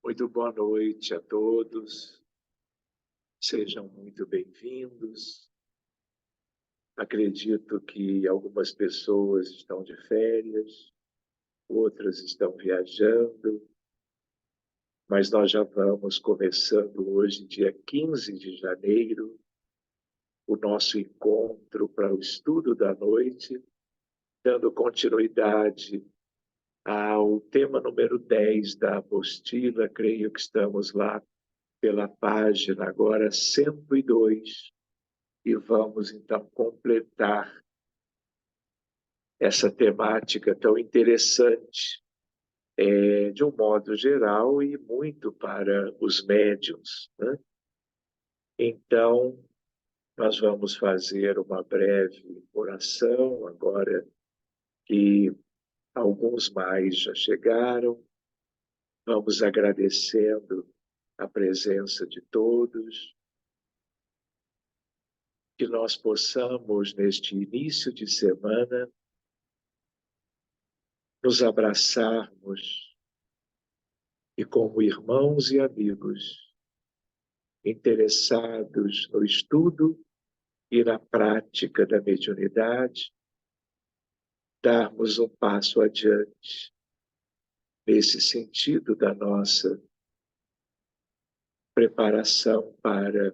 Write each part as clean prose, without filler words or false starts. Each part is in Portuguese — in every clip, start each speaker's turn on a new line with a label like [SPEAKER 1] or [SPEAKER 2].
[SPEAKER 1] Muito boa noite a todos, sejam muito bem-vindos. Acredito que algumas pessoas estão de férias, outras estão viajando, mas nós já vamos começando hoje, dia 15 de janeiro, o nosso encontro para o estudo da noite, dando continuidade ao tema número 10 da apostila. Creio que estamos lá pela página agora 102 e vamos então completar essa temática tão interessante, de um modo geral e muito para os médiuns, né? Então, nós vamos fazer uma breve oração agora que alguns mais já chegaram. Vamos agradecendo a presença de todos, que nós possamos, neste início de semana, nos abraçarmos e, como irmãos e amigos, interessados no estudo e na prática da mediunidade, darmos um passo adiante nesse sentido da nossa preparação para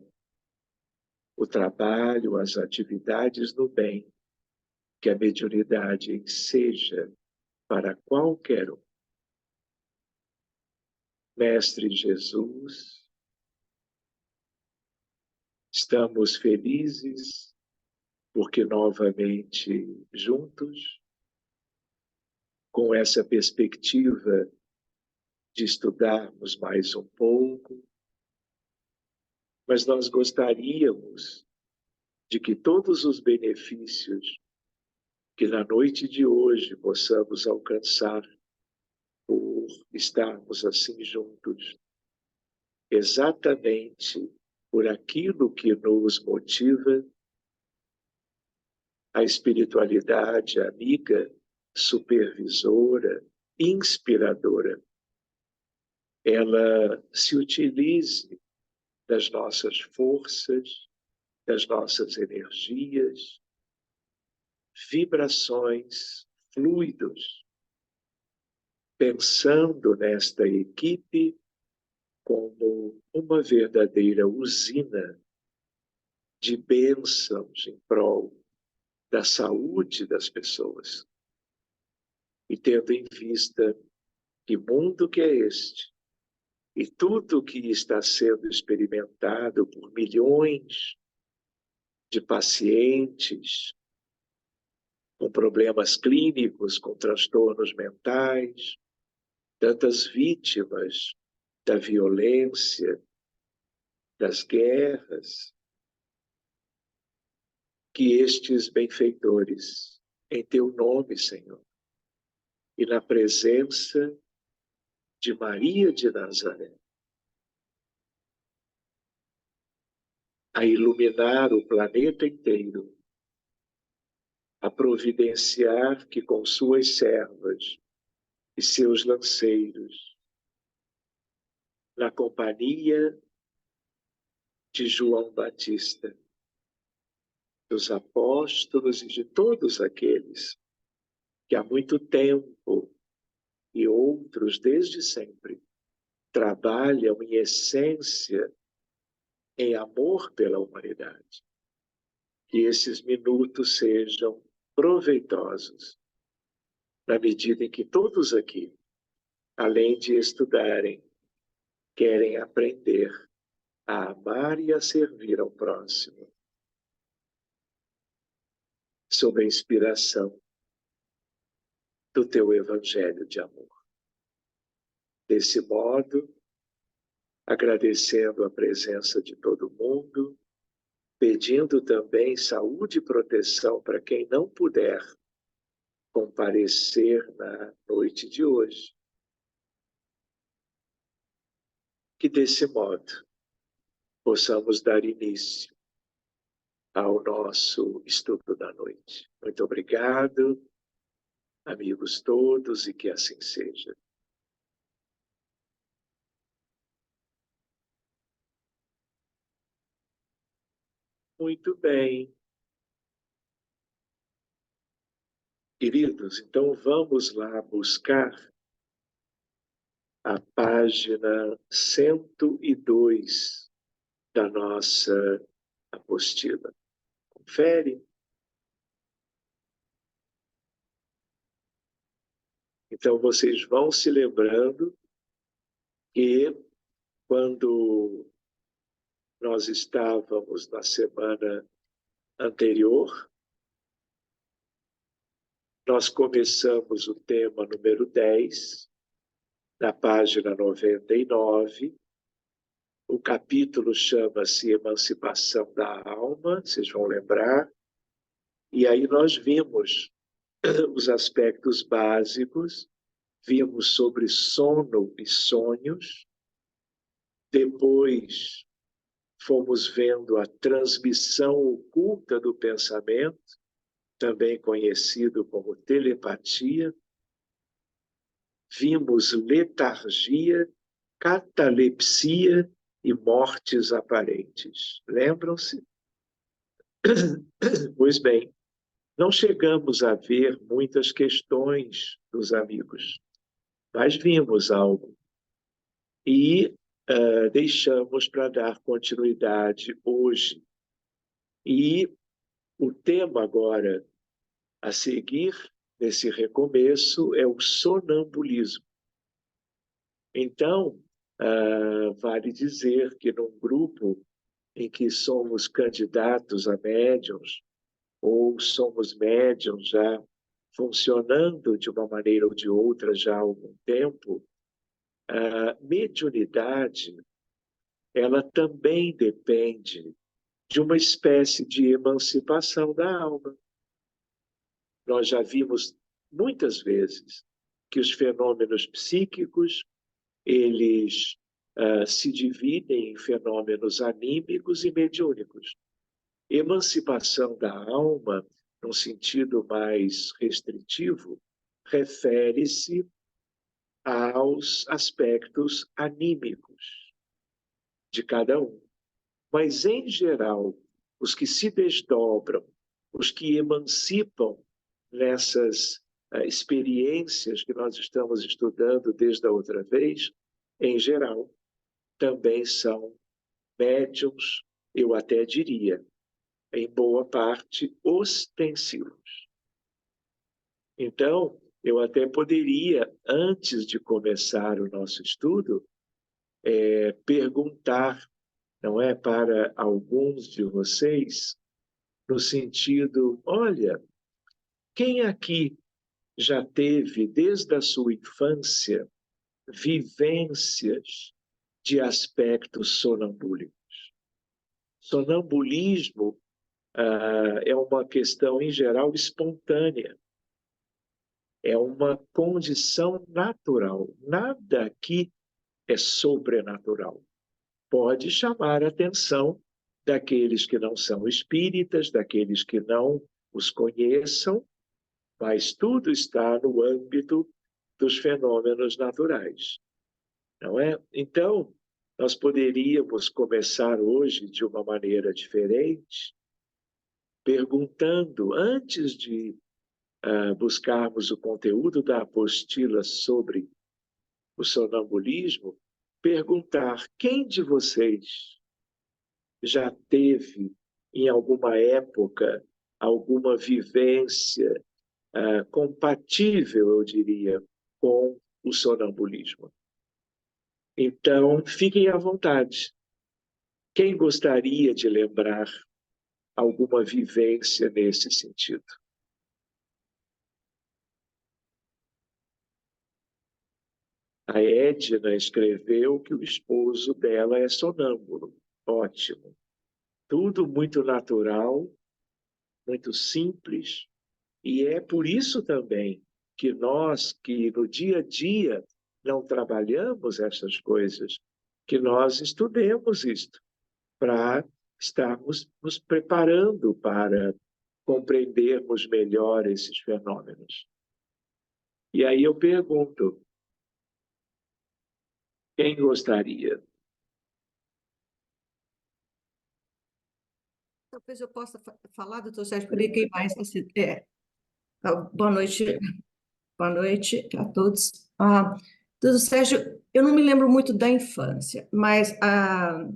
[SPEAKER 1] o trabalho, as atividades no bem, que a mediunidade enseja para qualquer um. Mestre Jesus, estamos felizes porque novamente juntos, com essa perspectiva de estudarmos mais um pouco, mas nós gostaríamos de que todos os benefícios que na noite de hoje possamos alcançar por estarmos assim juntos, exatamente por aquilo que nos motiva, a espiritualidade amiga, supervisora, inspiradora, ela se utilize das nossas forças, das nossas energias, vibrações, fluidos, pensando nesta equipe como uma verdadeira usina de bênçãos em prol da saúde das pessoas. E tendo em vista que mundo que é este, e tudo que está sendo experimentado por milhões de pacientes com problemas clínicos, com transtornos mentais, tantas vítimas da violência, das guerras, que estes benfeitores, em teu nome, Senhor, e na presença de Maria de Nazaré, a iluminar o planeta inteiro, a providenciar que com suas servas e seus lanceiros, na companhia de João Batista, dos apóstolos e de todos aqueles que há muito tempo e outros desde sempre trabalham em essência em amor pela humanidade. Que esses minutos sejam proveitosos, na medida em que todos aqui, além de estudarem, querem aprender a amar e a servir ao próximo, sob a inspiração do teu evangelho de amor. Desse modo, agradecendo a presença de todo mundo, pedindo também saúde e proteção para quem não puder comparecer na noite de hoje. Que desse modo possamos dar início ao nosso estudo da noite. Muito obrigado, amigos todos, e que assim seja. Muito bem. Queridos, então vamos lá buscar a página 102 da nossa apostila. Confere. Então vocês vão se lembrando que quando nós estávamos na semana anterior, nós começamos o tema número 10, na página 99. O capítulo chama-se Emancipação da Alma, vocês vão lembrar. E aí nós vimos os aspectos básicos, vimos sobre sono e sonhos. Depois fomos vendo a transmissão oculta do pensamento, também conhecido como telepatia. Vimos letargia, catalepsia e mortes aparentes. Lembram-se? Pois bem, não chegamos a ver muitas questões dos amigos, mas vimos algo. E deixamos para dar continuidade hoje. E o tema agora a seguir, nesse recomeço, é o sonambulismo. Então, vale dizer que num grupo em que somos candidatos a médiuns, ou somos médiuns já funcionando de uma maneira ou de outra já há algum tempo, a mediunidade, ela também depende de uma espécie de emancipação da alma. Nós já vimos muitas vezes que os fenômenos psíquicos, eles se dividem em fenômenos anímicos e mediúnicos. Emancipação da alma, num sentido mais restritivo, refere-se aos aspectos anímicos de cada um. Mas, em geral, os que se desdobram, os que emancipam nessas experiências que nós estamos estudando desde a outra vez, em geral, também são médiums, eu até diria, em boa parte, ostensivos. Então, eu até poderia, antes de começar o nosso estudo, perguntar, não é, para alguns de vocês, no sentido, olha, quem aqui já teve, desde a sua infância, vivências de aspectos sonambúlicos? Sonambulismo é uma questão, em geral, espontânea. É uma condição natural. Nada aqui é sobrenatural. Pode chamar a atenção daqueles que não são espíritas, daqueles que não os conheçam, mas tudo está no âmbito dos fenômenos naturais, não é? Então, nós poderíamos começar hoje de uma maneira diferente, perguntando, antes de buscarmos o conteúdo da apostila sobre o sonambulismo, perguntar quem de vocês já teve, em alguma época, alguma vivência compatível, eu diria, com o sonambulismo. Então, fiquem à vontade. Quem gostaria de lembrar alguma vivência nesse sentido? A Edna escreveu que o esposo dela é sonâmbulo. Ótimo. Tudo muito natural, muito simples. E é por isso também que nós, que no dia a dia não trabalhamos essas coisas, que nós estudemos isto, para estarmos nos preparando para compreendermos melhor esses fenômenos. E aí eu pergunto, quem gostaria?
[SPEAKER 2] Talvez eu possa falar, doutor Sérgio, porque ninguém mais. Boa noite a todos. Doutor Sérgio, eu não me lembro muito da infância, mas há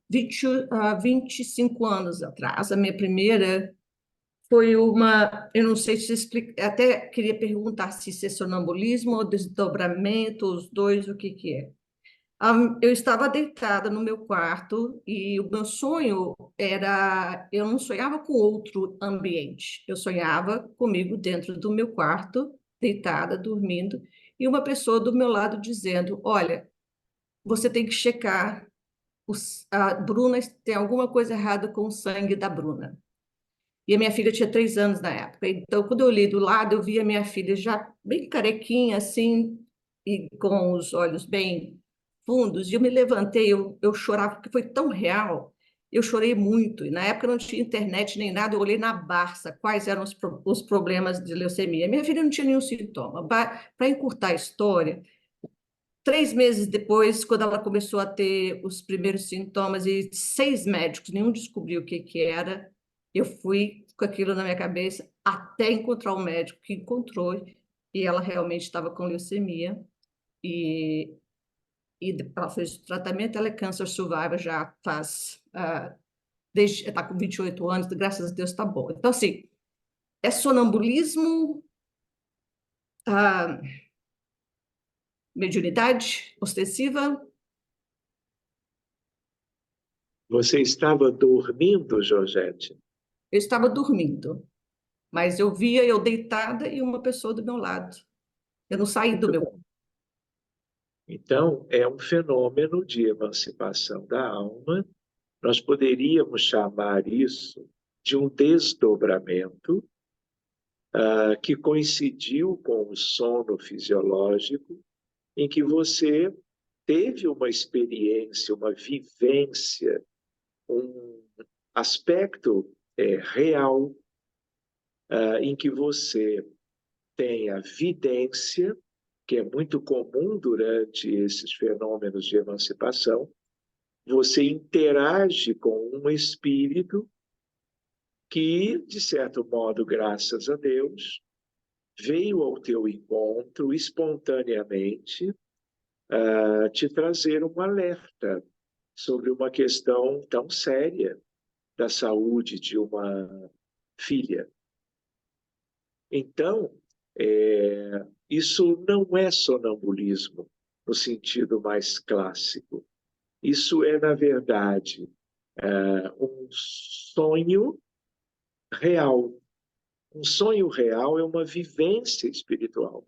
[SPEAKER 2] 25 anos atrás, a minha primeira foi uma. Eu não sei se explica, até queria perguntar se isso é sonambulismo ou desdobramento, os dois, o que que é. Eu estava deitada no meu quarto e o meu sonho era, eu não sonhava com outro ambiente, eu sonhava comigo dentro do meu quarto, deitada, dormindo, e uma pessoa do meu lado dizendo: Olha, você tem que checar, a Bruna tem alguma coisa errada com o sangue da Bruna. E a minha filha tinha 3 anos na época. Então, quando eu olhei do lado, eu vi a minha filha já bem carequinha, assim, e com os olhos bem fundos. E eu me levantei, eu chorava, porque foi tão real. Eu chorei muito. E na época não tinha internet nem nada. Eu olhei na Barça quais eram os problemas de leucemia. Minha filha não tinha nenhum sintoma. Para encurtar a história, 3 meses depois, quando ela começou a ter os primeiros sintomas e 6 médicos, nenhum descobriu o que que era, eu fui com aquilo na minha cabeça até encontrar o médico que encontrou e ela realmente estava com leucemia e, ela fez o tratamento, ela é câncer survivor já faz, desde, está com 28 anos, graças a Deus está bom. Então, assim, é sonambulismo, ah, mediunidade ostensiva.
[SPEAKER 1] Você estava dormindo, Georgette?
[SPEAKER 2] Eu estava dormindo, mas eu via eu deitada e uma pessoa do meu lado. Eu não saí do
[SPEAKER 1] Muito
[SPEAKER 2] meu.
[SPEAKER 1] bem. Então, é um fenômeno de emancipação da alma. Nós poderíamos chamar isso de um desdobramento que coincidiu com o sono fisiológico, em que você teve uma experiência, uma vivência, um aspecto real, em que você tem a vidência, que é muito comum durante esses fenômenos de emancipação, você interage com um espírito que, de certo modo, graças a Deus, veio ao teu encontro espontaneamente te trazer um alerta sobre uma questão tão séria da saúde de uma filha. Então, isso não é sonambulismo no sentido mais clássico. Isso é, na verdade, um sonho real. Um sonho real é uma vivência espiritual.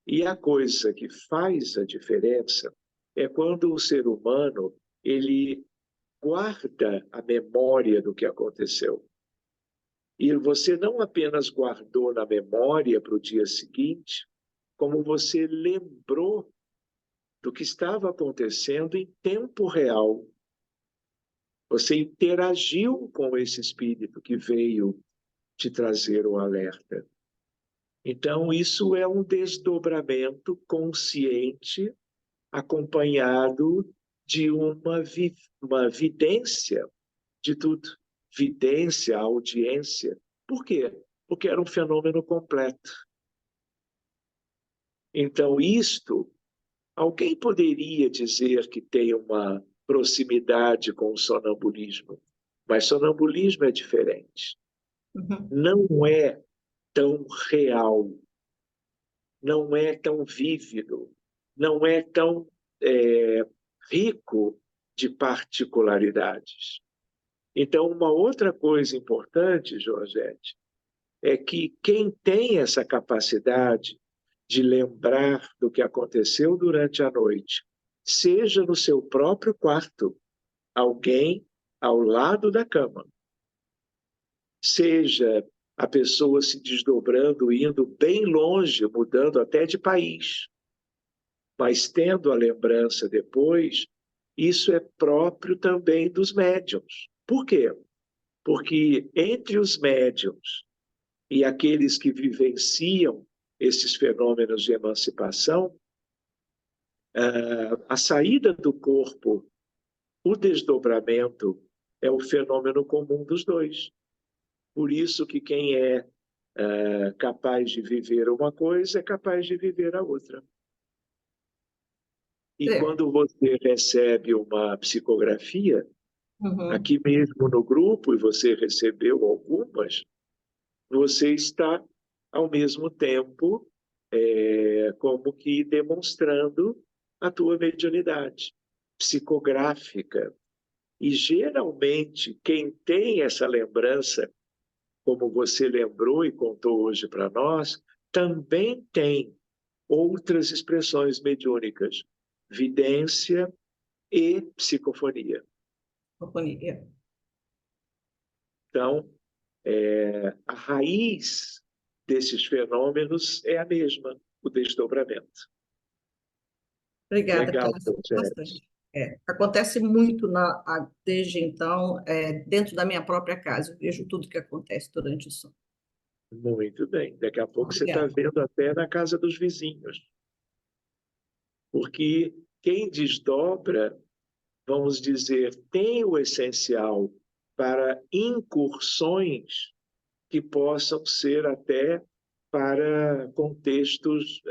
[SPEAKER 1] E a coisa que faz a diferença é quando o ser humano ele guarda a memória do que aconteceu. E você não apenas guardou na memória para o dia seguinte, como você lembrou do que estava acontecendo em tempo real. Você interagiu com esse espírito que veio te trazer o alerta. Então, isso é um desdobramento consciente, acompanhado de uma vidência de tudo. Vidência, audiência. Por quê? Porque era um fenômeno completo. Então, alguém poderia dizer que tem uma proximidade com o sonambulismo, mas sonambulismo é diferente.
[SPEAKER 2] Uhum.
[SPEAKER 1] Não é tão real, não é tão vívido, não é tão rico de particularidades. Então, uma outra coisa importante, Georgette, é que quem tem essa capacidade de lembrar do que aconteceu durante a noite, seja no seu próprio quarto, alguém ao lado da cama, seja a pessoa se desdobrando, indo bem longe, mudando até de país, mas tendo a lembrança depois, isso é próprio também dos médiums. Por quê? Porque entre os médiums e aqueles que vivenciam esses fenômenos de emancipação, a saída do corpo O desdobramento é o fenômeno comum dos dois. Por isso que quem é capaz de viver uma coisa é capaz de viver a outra. E
[SPEAKER 2] É.
[SPEAKER 1] quando você recebe uma psicografia,
[SPEAKER 2] Uhum.
[SPEAKER 1] aqui mesmo no grupo, e você recebeu algumas, você está, ao mesmo tempo, como que demonstrando a tua mediunidade psicográfica. E, geralmente, quem tem essa lembrança, como você lembrou e contou hoje para nós, também tem outras expressões mediúnicas, vidência e psicofonia.
[SPEAKER 2] Companhia.
[SPEAKER 1] Então, a raiz desses fenômenos é a mesma, o desdobramento.
[SPEAKER 2] Obrigada,
[SPEAKER 1] Legal,
[SPEAKER 2] esclareceu
[SPEAKER 1] Sérgio.
[SPEAKER 2] bastante. Acontece muito desde então, dentro da minha própria casa. Eu vejo tudo que acontece durante o sono.
[SPEAKER 1] Muito bem. Daqui a pouco você está
[SPEAKER 2] Obrigada.
[SPEAKER 1] vendo até na casa dos vizinhos. Porque quem desdobra, vamos dizer, tem o essencial para incursões que possam ser até para contextos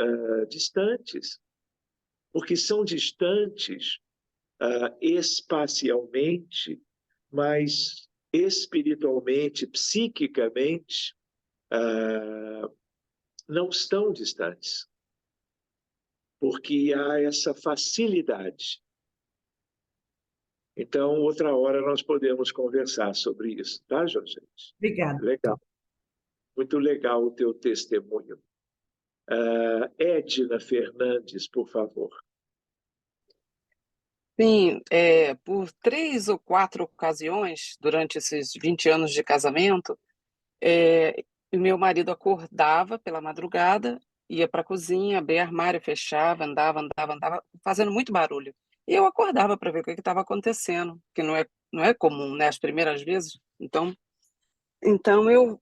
[SPEAKER 1] distantes, porque são distantes espacialmente, mas espiritualmente, psiquicamente, não estão distantes, porque há essa facilidade. Então, outra hora nós podemos conversar sobre isso, tá, Jorge?
[SPEAKER 2] Obrigada.
[SPEAKER 1] Legal. Muito legal o teu testemunho. Edna Fernandes, por favor.
[SPEAKER 3] Sim, por 3 ou 4 ocasiões, durante esses 20 anos de casamento, o meu marido acordava pela madrugada, ia para a cozinha, abria armário, fechava, andava, fazendo muito barulho. E eu acordava para ver o que estava acontecendo, que não é comum, né, as primeiras vezes. Então eu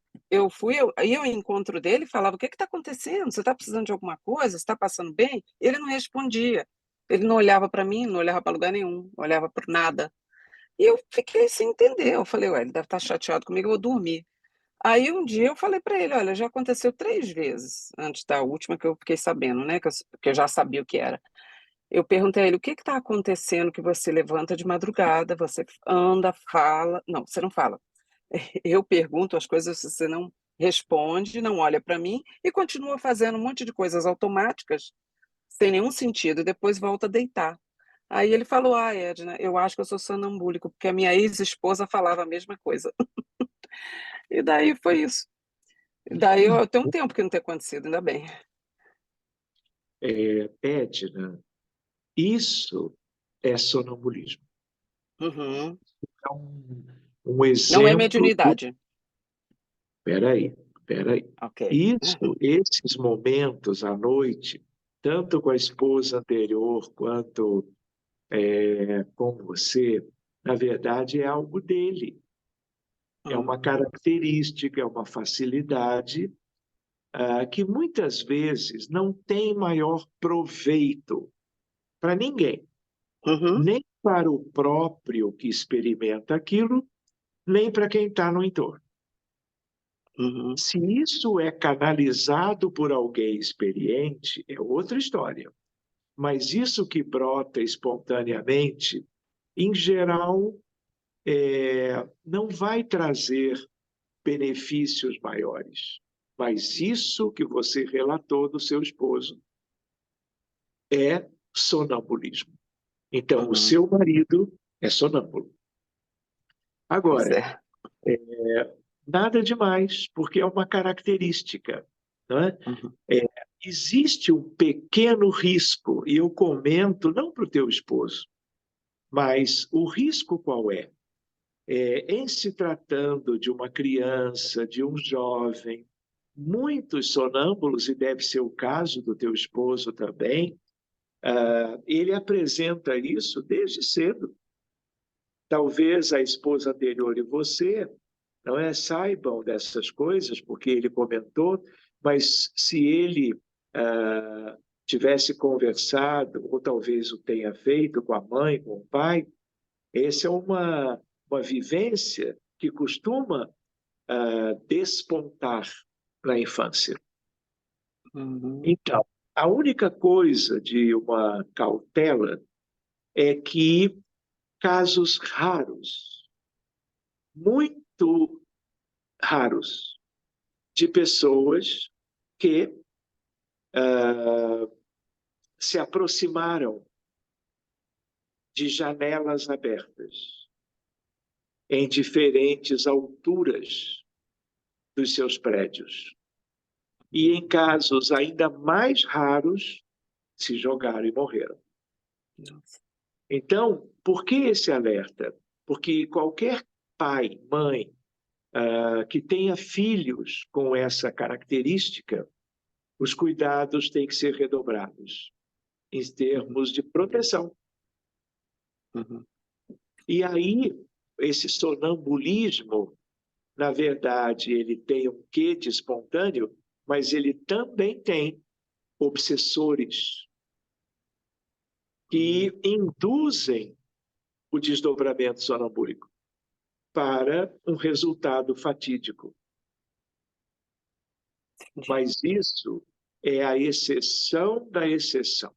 [SPEAKER 3] ia ao encontro dele e falava: o que está acontecendo? Você está precisando de alguma coisa? Você está passando bem? Ele não respondia. Ele não olhava para mim, não olhava para lugar nenhum, não olhava para nada. E eu fiquei sem entender. Eu falei: ué, ele deve estar chateado comigo, eu vou dormir. Aí um dia eu falei para ele: olha, já aconteceu 3 vezes, antes da última que eu fiquei sabendo, né, que eu já sabia o que era. Eu perguntei a ele: o que está acontecendo que você levanta de madrugada, você anda, fala. Não, você não fala. Eu pergunto as coisas, você não responde, não olha para mim e continua fazendo um monte de coisas automáticas, sem nenhum sentido, e depois volta a deitar. Aí ele falou: ah, Edna, eu acho que eu sou sonambúlico, porque a minha ex-esposa falava a mesma coisa. E daí foi isso. Daí eu tenho um tempo que não tem acontecido, ainda bem.
[SPEAKER 1] Edna, isso é sonambulismo.
[SPEAKER 3] Uhum.
[SPEAKER 1] É um
[SPEAKER 3] Não é
[SPEAKER 1] exemplo.
[SPEAKER 3] mediunidade.
[SPEAKER 1] Espera aí.
[SPEAKER 3] Ok.
[SPEAKER 1] Esses momentos à noite, tanto com a esposa anterior quanto com você, na verdade é algo dele. É uma característica, é uma facilidade que muitas vezes não tem maior proveito para ninguém,
[SPEAKER 3] Uhum.
[SPEAKER 1] nem para o próprio que experimenta aquilo, nem para quem está no entorno.
[SPEAKER 3] Uhum.
[SPEAKER 1] Se isso é canalizado por alguém experiente, é outra história. Mas isso que brota espontaneamente, em geral, não vai trazer benefícios maiores. Mas isso que você relatou do seu esposo é sonambulismo. Então, o
[SPEAKER 3] Uhum.
[SPEAKER 1] seu marido é sonâmbulo.
[SPEAKER 3] Pois
[SPEAKER 1] Agora,
[SPEAKER 3] é.
[SPEAKER 1] nada demais, porque é uma característica. Não é?
[SPEAKER 3] Uhum.
[SPEAKER 1] Existe um pequeno risco, e eu comento não para o teu esposo, mas o risco qual é? Em se tratando de uma criança, de um jovem, muitos sonâmbulos, e deve ser o caso do teu esposo também, ele apresenta isso desde cedo. Talvez a esposa anterior e você não saibam dessas coisas, porque ele comentou, mas se ele tivesse conversado, ou talvez o tenha feito com a mãe, com o pai, Essa é uma vivência que costuma despontar na infância.
[SPEAKER 3] Uhum.
[SPEAKER 1] Então, a única coisa de uma cautela é que casos raros, muito raros, de pessoas que se aproximaram de janelas abertas em diferentes alturas dos seus prédios. E em casos ainda mais raros, se jogaram e morreram.
[SPEAKER 3] Nossa.
[SPEAKER 1] Então, por que esse alerta? Porque qualquer pai, mãe, que tenha filhos com essa característica, os cuidados têm que ser redobrados em termos de proteção.
[SPEAKER 3] Uhum.
[SPEAKER 1] E aí, esse sonambulismo, na verdade, ele tem um quê de espontâneo, mas ele também tem obsessores que induzem o desdobramento sonambúlico para um resultado fatídico.
[SPEAKER 3] Entendi.
[SPEAKER 1] Mas isso é a exceção da exceção.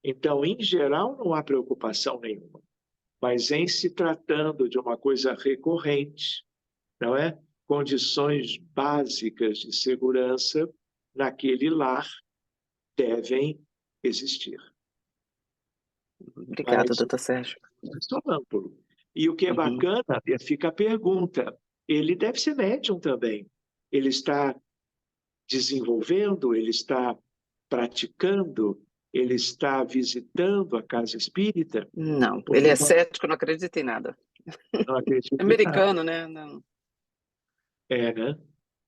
[SPEAKER 1] Então, em geral, não há preocupação nenhuma. Mas em se tratando de uma coisa recorrente, não é? Condições básicas de segurança naquele lar devem existir.
[SPEAKER 3] Obrigada,
[SPEAKER 1] Mas
[SPEAKER 3] doutor Sérgio.
[SPEAKER 1] sonâmbulo. E o que é
[SPEAKER 3] Uhum.
[SPEAKER 1] bacana, fica a pergunta, ele deve ser médium também. Ele está desenvolvendo, ele está praticando, ele está visitando a casa espírita,
[SPEAKER 3] Não, ele
[SPEAKER 1] porque
[SPEAKER 3] é cético, não acredita em nada.
[SPEAKER 1] não acredito em nada.
[SPEAKER 3] Americano, né? Não.
[SPEAKER 1] É, né?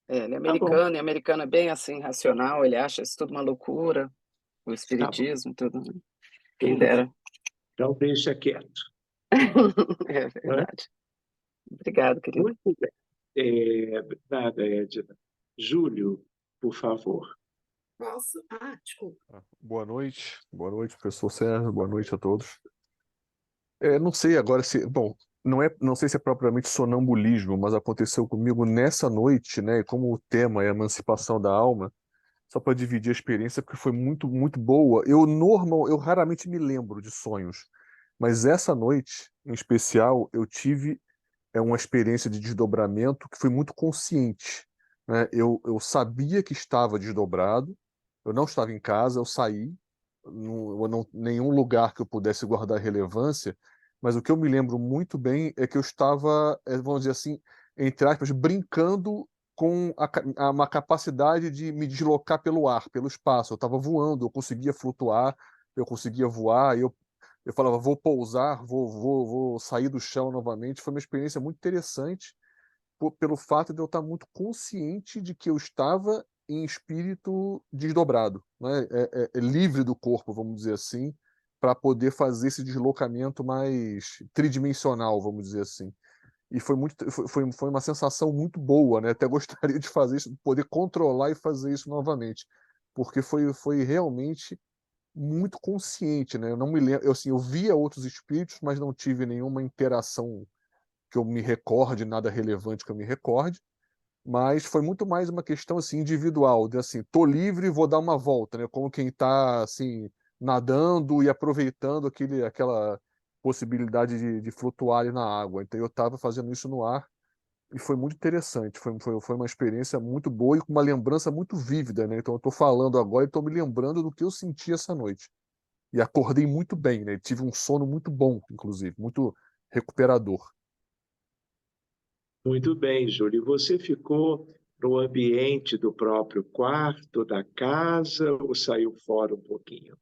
[SPEAKER 3] Ele é
[SPEAKER 1] Tá bom,
[SPEAKER 3] americano, e americano é bem assim, racional, ele acha isso tudo uma loucura, o
[SPEAKER 1] tá bom.
[SPEAKER 3] espiritismo, tudo, né? Quem
[SPEAKER 1] Tudo bem.
[SPEAKER 3] dera.
[SPEAKER 1] Então, deixa quieto.
[SPEAKER 3] É
[SPEAKER 1] Né?
[SPEAKER 3] verdade. Obrigado, querido.
[SPEAKER 1] Muito bem. Nada, Edna. Júlio, por favor.
[SPEAKER 2] Posso? Ah, desculpa.
[SPEAKER 4] Boa noite, professor Sérgio, boa noite a todos. Não sei agora se, bom, não sei se é propriamente sonambulismo, mas aconteceu comigo nessa noite, né? E como o tema é a emancipação da alma, só para dividir a experiência, porque foi muito, muito boa. Eu raramente me lembro de sonhos, mas essa noite, em especial, eu tive uma experiência de desdobramento que foi muito consciente, né? Eu sabia que estava desdobrado, eu não estava em casa, eu saí, nenhum lugar que eu pudesse guardar relevância, mas o que eu me lembro muito bem é que eu estava, vamos dizer assim, entre aspas, brincando com uma capacidade de me deslocar pelo ar, pelo espaço. Eu estava voando, eu conseguia flutuar, eu conseguia voar, eu falava, vou pousar, vou sair do chão novamente. Foi uma experiência muito interessante pelo fato de eu estar muito consciente de que eu estava em espírito desdobrado, né? Livre do corpo, vamos dizer assim, para poder fazer esse deslocamento mais tridimensional, vamos dizer assim. E foi uma sensação muito boa, né? Até gostaria de fazer isso, poder controlar e fazer isso novamente, porque foi realmente muito consciente, né? Eu não me lembro, assim, eu via outros espíritos, mas não tive nenhuma interação que eu me recorde, nada relevante que eu me recorde, mas foi muito mais uma questão assim individual, de assim, tô livre, vou dar uma volta, né? Como quem está assim nadando e aproveitando aquela possibilidade de flutuar ali na água. Então eu estava fazendo isso no ar e foi muito interessante. Foi uma experiência muito boa e com uma lembrança muito vívida, né? Então eu estou falando agora e estou me lembrando do que eu senti essa noite. E acordei muito bem, né? Tive um sono muito bom, inclusive, muito recuperador.
[SPEAKER 1] Muito bem, Júlio. Você ficou no ambiente do próprio quarto, da casa, ou saiu fora um pouquinho?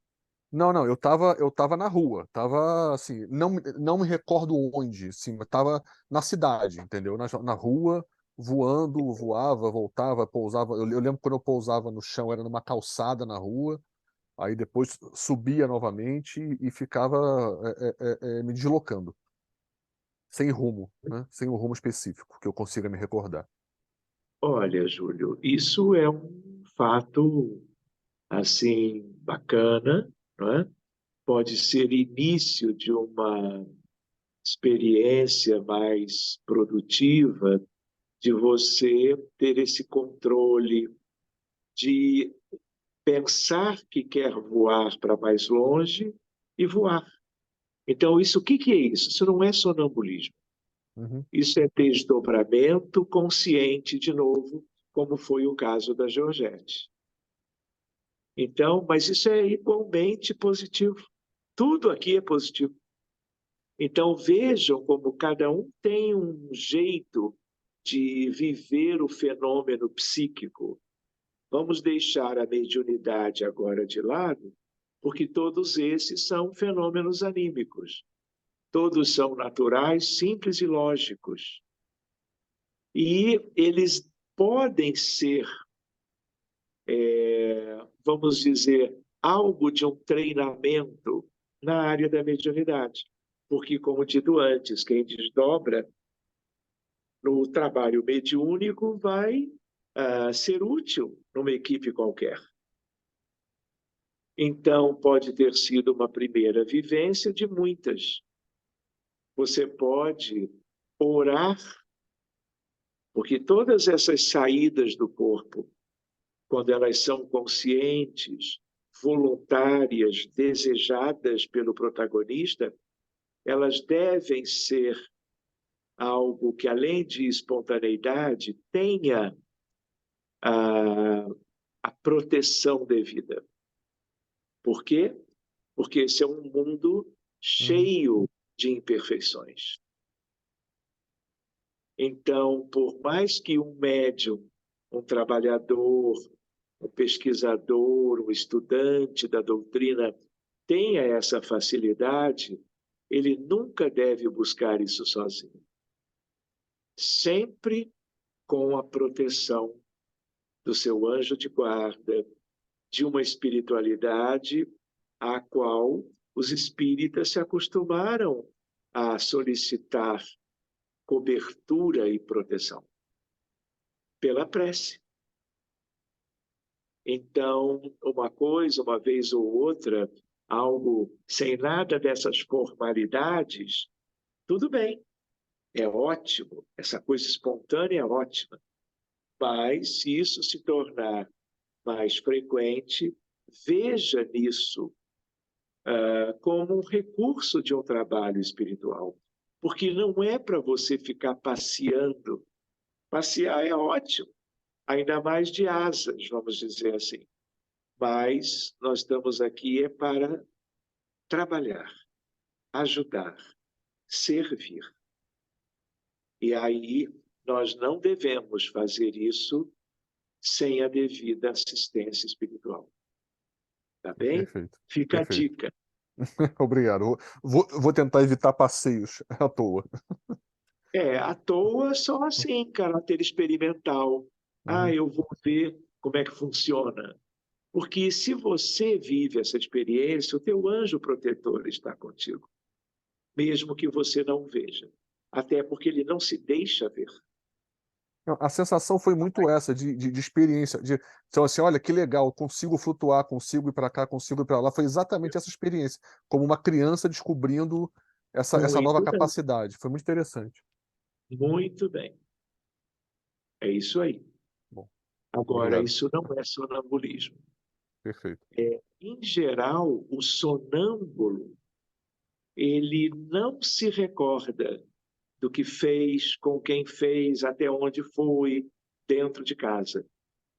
[SPEAKER 4] Não, eu tava na rua, tava assim, não me recordo onde, sim, mas tava na cidade, entendeu? Na rua, voando, voava, voltava, pousava. Eu lembro quando eu pousava no chão, era numa calçada na rua, aí depois subia novamente e ficava me deslocando, sem rumo, né? Sem um rumo específico que eu consiga me recordar.
[SPEAKER 1] Olha, Júlio, isso é um fato assim bacana, não é? pode ser início de uma experiência mais produtiva, de você ter esse controle, de pensar que quer voar para mais longe e voar. Então, isso, o que que é isso? Isso não é sonambulismo.
[SPEAKER 4] Uhum.
[SPEAKER 1] Isso é desdobramento consciente, de novo, como foi o caso da Georgette. Então, mas isso é igualmente positivo. Tudo aqui é positivo. Então, vejam como cada um tem um jeito de viver o fenômeno psíquico. Vamos deixar a mediunidade agora de lado, porque todos esses são fenômenos anímicos. Todos são naturais, simples e lógicos. E eles podem ser, vamos dizer, algo de um treinamento na área da mediunidade. Porque, como dito antes, quem desdobra no trabalho mediúnico vai ser útil numa equipe qualquer. Então, pode ter sido uma primeira vivência de muitas. Você pode orar, porque todas essas saídas do corpo, quando elas são conscientes, voluntárias, desejadas pelo protagonista, elas devem ser algo que, além de espontaneidade, tenha a proteção devida. Por quê? Porque esse é um mundo cheio de imperfeições. Então, por mais que um médium, um trabalhador, um pesquisador, um estudante da doutrina tenha essa facilidade, ele nunca deve buscar isso sozinho. Sempre com a proteção do seu anjo de guarda, de uma espiritualidade à qual os espíritas se acostumaram a solicitar cobertura e proteção pela prece. Então, uma coisa, uma vez ou outra, algo sem nada dessas formalidades, tudo bem, é ótimo, essa coisa espontânea é ótima. Mas, se isso se tornar mais frequente, veja nisso como um recurso de um trabalho espiritual. Porque não é para você ficar passeando. Passear é ótimo, ainda mais de asas, vamos dizer assim. Mas nós estamos aqui para trabalhar, ajudar, servir. E aí nós não devemos fazer isso sem a devida assistência espiritual. Tá bem?
[SPEAKER 4] Perfeito,
[SPEAKER 1] Fica a
[SPEAKER 4] perfeito.
[SPEAKER 1] dica.
[SPEAKER 4] Obrigado. Vou tentar evitar passeios à toa.
[SPEAKER 1] À toa, só assim, caráter experimental.
[SPEAKER 4] Uhum.
[SPEAKER 1] Eu vou ver como é que funciona. Porque se você vive essa experiência, o teu anjo protetor está contigo, mesmo que você não veja. Até porque ele não se deixa ver.
[SPEAKER 4] Não, a sensação foi muito essa, de experiência. Então, assim, olha que legal, consigo flutuar, consigo ir para cá, consigo ir para lá. Foi exatamente essa experiência, como uma criança descobrindo essa nova
[SPEAKER 1] Muito bem,
[SPEAKER 4] capacidade. Foi muito interessante.
[SPEAKER 1] muito bem. É isso aí.
[SPEAKER 4] Bom,
[SPEAKER 1] Agora,
[SPEAKER 4] obrigado.
[SPEAKER 1] isso não é sonambulismo.
[SPEAKER 4] Perfeito.
[SPEAKER 1] Em geral, o sonâmbulo, ele não se recorda do que fez, com quem fez, até onde foi, dentro de casa.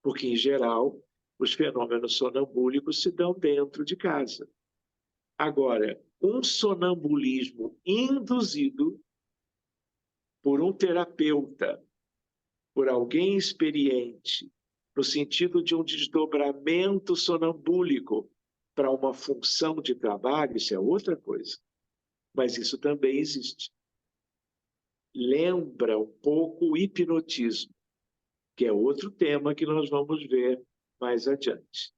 [SPEAKER 1] Porque, em geral, os fenômenos sonambúlicos se dão dentro de casa. Agora, um sonambulismo induzido por um terapeuta, por alguém experiente, no sentido de um desdobramento sonambúlico para uma função de trabalho, isso é outra coisa. Mas isso também existe. Lembra um pouco o hipnotismo, que é outro tema que nós vamos ver mais adiante.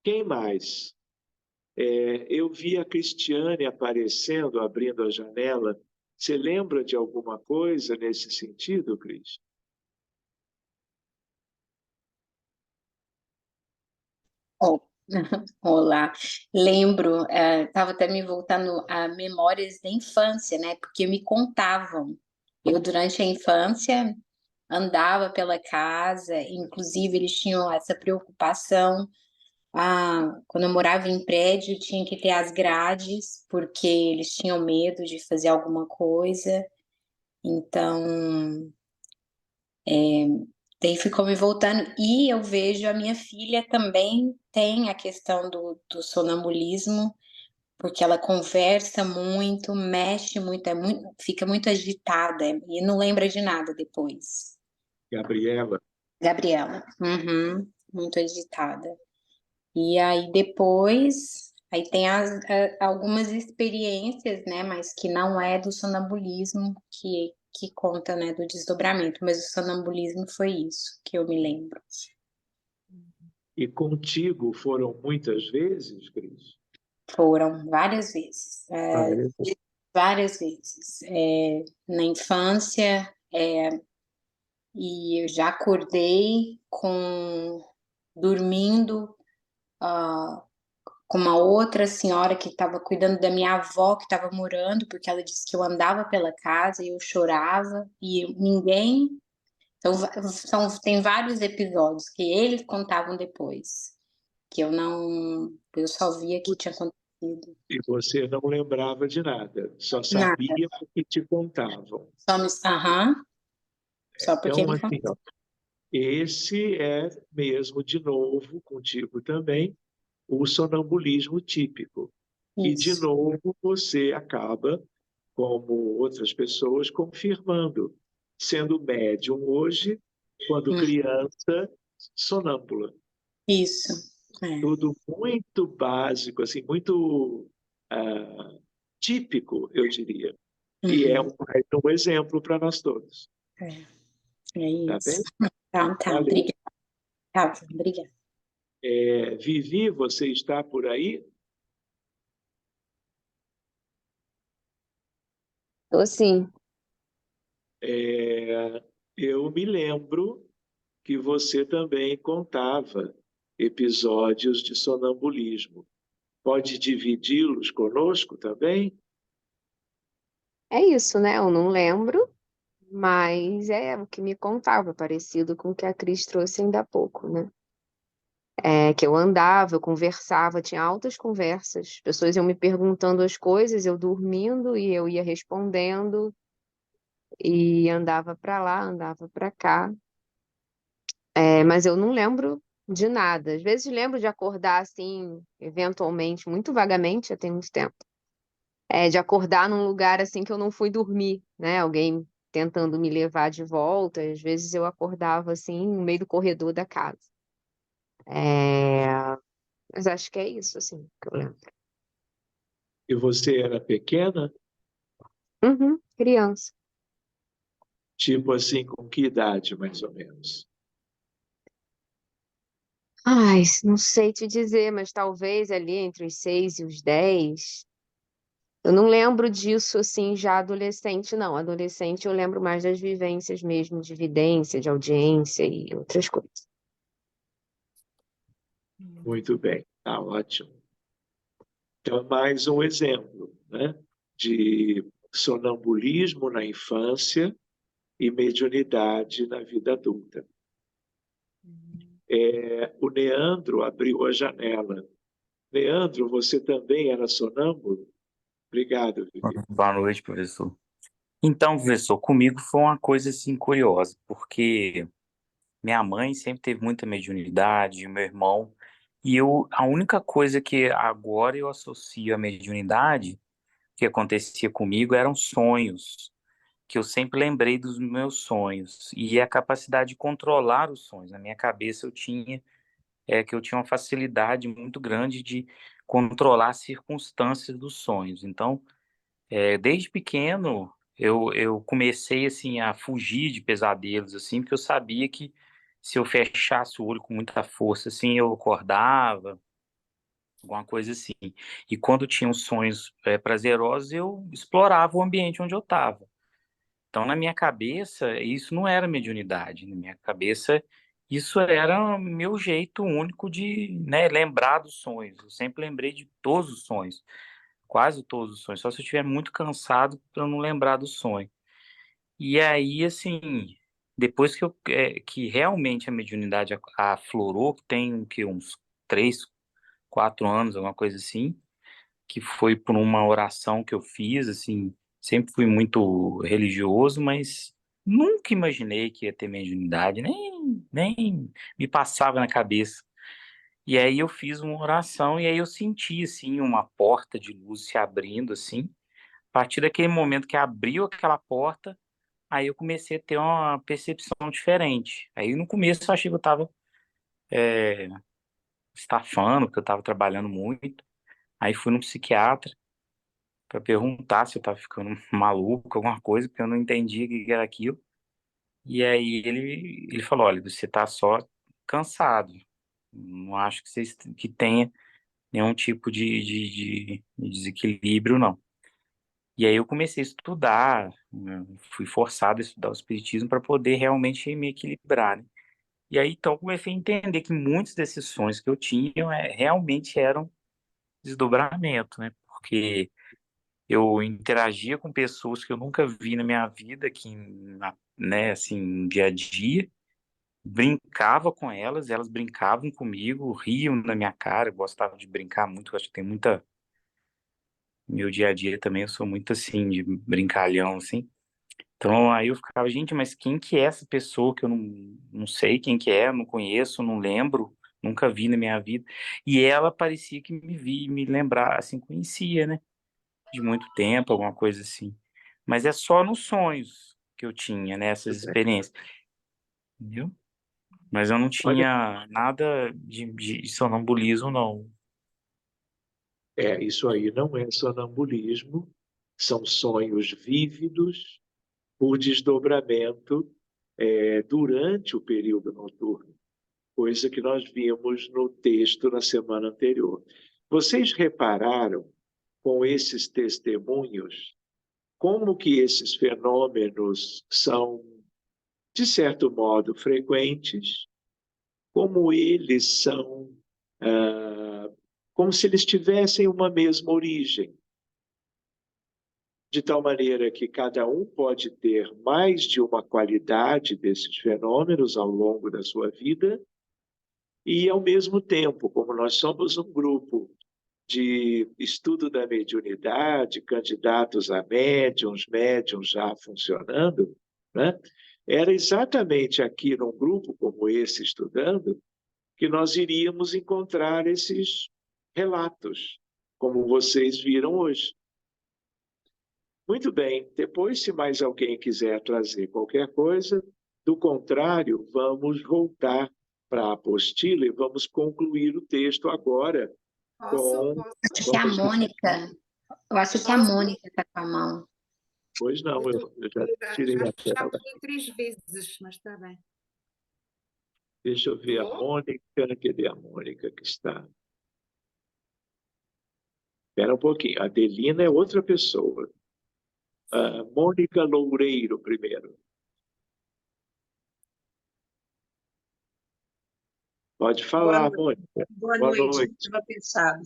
[SPEAKER 1] Quem mais? Eu vi a Cristiane aparecendo, abrindo a janela. Você lembra de alguma coisa nesse sentido, Cris?
[SPEAKER 3] Bom,
[SPEAKER 5] Olá, lembro, estava até me voltando a memórias da infância, né? Porque me contavam. Eu, durante a infância, andava pela casa, inclusive eles tinham essa preocupação. Quando eu morava em prédio, tinha que ter as grades, porque eles tinham medo de fazer alguma coisa. Então, daí ficou me voltando. E eu vejo a minha filha também tem a questão do sonambulismo, porque ela conversa muito, mexe muito, fica muito agitada e não lembra de nada depois.
[SPEAKER 1] Gabriela,
[SPEAKER 5] Gabriela, uhum, muito agitada. E aí depois, aí tem algumas experiências, né, mas que não é do sonambulismo que conta, né, do desdobramento, mas o sonambulismo foi isso que eu me lembro.
[SPEAKER 1] e contigo foram muitas vezes, Cris?
[SPEAKER 5] Foram várias vezes,
[SPEAKER 1] Várias.
[SPEAKER 5] várias vezes. Na infância, e eu já acordei dormindo, com uma outra senhora que estava cuidando da minha avó, que estava morando, porque ela disse que eu andava pela casa e eu chorava, e ninguém. Então, tem vários episódios que eles contavam depois, que eu não. Eu só via que tinha acontecido.
[SPEAKER 1] E você não lembrava de nada, só
[SPEAKER 5] Nada.
[SPEAKER 1] sabia o que te contavam.
[SPEAKER 5] Aham, só porque
[SPEAKER 1] Então,
[SPEAKER 5] me
[SPEAKER 1] assim, ó,
[SPEAKER 5] contavam.
[SPEAKER 1] esse é mesmo, de novo, contigo também, o sonambulismo típico. E, de
[SPEAKER 5] Isso.
[SPEAKER 1] novo, você acaba, como outras pessoas, confirmando, sendo médium hoje, quando
[SPEAKER 5] Hum,
[SPEAKER 1] criança, sonâmbula.
[SPEAKER 5] Isso.
[SPEAKER 1] Tudo muito básico, assim, muito típico, eu diria. E é
[SPEAKER 5] Uhum.
[SPEAKER 1] um exemplo para nós todos.
[SPEAKER 5] É, é
[SPEAKER 1] Tá bem?
[SPEAKER 5] isso. Então, tá,
[SPEAKER 1] Valeu.
[SPEAKER 5] obrigada. Tá, obrigada.
[SPEAKER 1] Vivi, você está por aí?
[SPEAKER 6] Tô sim.
[SPEAKER 1] Eu me lembro que você também contava episódios de sonambulismo. Pode dividi-los conosco também?
[SPEAKER 6] É isso, né? Eu não lembro, mas é o que me contava, parecido com o que a Cris trouxe ainda há pouco, né? É que eu andava, eu conversava, tinha altas conversas. As pessoas iam me perguntando as coisas, eu dormindo e eu ia respondendo e andava para lá, andava para cá. Mas eu não lembro de nada. Às vezes lembro de acordar assim, eventualmente, muito vagamente, já tem muito tempo. De acordar num lugar assim que eu não fui dormir, né? Alguém tentando me levar de volta. Às vezes eu acordava assim no meio do corredor da casa. É, Mas acho que é isso, assim, que eu lembro.
[SPEAKER 1] E você era pequena?
[SPEAKER 6] Uhum, criança.
[SPEAKER 1] Tipo assim, com que idade, mais ou menos?
[SPEAKER 6] Ai, não sei te dizer, mas talvez ali entre os 6 e os 10. Eu não lembro disso assim já adolescente, não. Adolescente eu lembro mais das vivências mesmo, de vidência, de audiência e outras coisas.
[SPEAKER 1] Muito bem, tá ótimo. Então, mais um exemplo, né, de sonambulismo na infância e mediunidade na vida adulta. O Leandro abriu a janela. Leandro, você também era sonâmbulo? Obrigado, Vivi.
[SPEAKER 7] Boa noite, professor. Então, professor, comigo foi uma coisa assim curiosa, porque minha mãe sempre teve muita mediunidade, meu irmão, e a única coisa que agora eu associo à mediunidade que acontecia comigo eram sonhos, que eu sempre lembrei dos meus sonhos, e a capacidade de controlar os sonhos. Na minha cabeça que eu tinha uma facilidade muito grande de controlar as circunstâncias dos sonhos. Então, desde pequeno, eu comecei assim a fugir de pesadelos assim, porque eu sabia que se eu fechasse o olho com muita força assim, eu acordava, alguma coisa assim. E quando tinha uns sonhos prazerosos, eu explorava o ambiente onde eu estava. Então, na minha cabeça, isso não era mediunidade. Na minha cabeça, isso era meu jeito único de, né, lembrar dos sonhos. Eu sempre lembrei de todos os sonhos, quase todos os sonhos. Só se eu estiver muito cansado para não lembrar do sonho. E aí, assim, depois que realmente a mediunidade aflorou, que tem que, uns 3, 4 anos, alguma coisa assim, que foi por uma oração que eu fiz, assim, sempre fui muito religioso, mas nunca imaginei que ia ter mediunidade, nem me passava na cabeça. E aí eu fiz uma oração e aí eu senti, assim, uma porta de luz se abrindo, assim. A partir daquele momento que abriu aquela porta, aí eu comecei a ter uma percepção diferente. Aí no começo eu achei que eu estava estafando, porque eu estava trabalhando muito. Aí fui no psiquiatra para perguntar se eu estava ficando maluco, alguma coisa, porque eu não entendia o que era aquilo. E aí ele falou, olha, você está só cansado. Não acho que que tenha nenhum tipo de desequilíbrio, não. E aí eu comecei a estudar, né, fui forçado a estudar o espiritismo para poder realmente me equilibrar, né? E aí então comecei a entender que muitos desses sonhos que eu tinha realmente eram desdobramento, né? Porque eu interagia com pessoas que eu nunca vi na minha vida, aqui, né, assim, no dia a dia, brincava com elas, elas brincavam comigo, riam na minha cara, eu gostava de brincar muito, eu acho que tem muita. Meu dia a dia também, eu sou muito assim, de brincalhão, assim. Então aí eu ficava, gente, mas quem que é essa pessoa que eu não sei quem que é, não conheço, não lembro, nunca vi na minha vida. E ela parecia que me via, me lembrar, assim, conhecia, né? De muito tempo, alguma coisa assim. Mas é só nos sonhos que eu tinha, né, essas experiências, entendeu? Mas eu não
[SPEAKER 1] Olha,
[SPEAKER 7] tinha nada de sonambulismo, não.
[SPEAKER 1] isso aí não é sonambulismo, são sonhos vívidos por desdobramento durante o período noturno, coisa que nós vimos no texto na semana anterior. Vocês repararam com esses testemunhos como que esses fenômenos são, de certo modo, frequentes, como eles são, ah, como se eles tivessem uma mesma origem, de tal maneira que cada um pode ter mais de uma qualidade desses fenômenos ao longo da sua vida, e, ao mesmo tempo, como nós somos um grupo de estudo da mediunidade, candidatos a médiums, médiums já funcionando, né? Era exatamente aqui num grupo como esse estudando que nós iríamos encontrar esses relatos, como vocês viram hoje. Muito bem, depois, se mais alguém quiser trazer qualquer coisa, do contrário, vamos voltar para a apostila e vamos concluir o texto agora com.
[SPEAKER 5] Acho que a Mônica, eu acho que a Mônica está com a mão.
[SPEAKER 1] Pois não, eu já tirei a tela.
[SPEAKER 8] Já 3 vezes, mas está bem.
[SPEAKER 1] Deixa eu ver a Mônica. Cadê a Mônica que está? Espera um pouquinho. A Adelina é outra pessoa. A Mônica Loureiro, primeiro. Pode falar, Mônica.
[SPEAKER 9] Boa
[SPEAKER 1] Boa
[SPEAKER 9] noite,
[SPEAKER 1] noite.
[SPEAKER 9] estava pensado.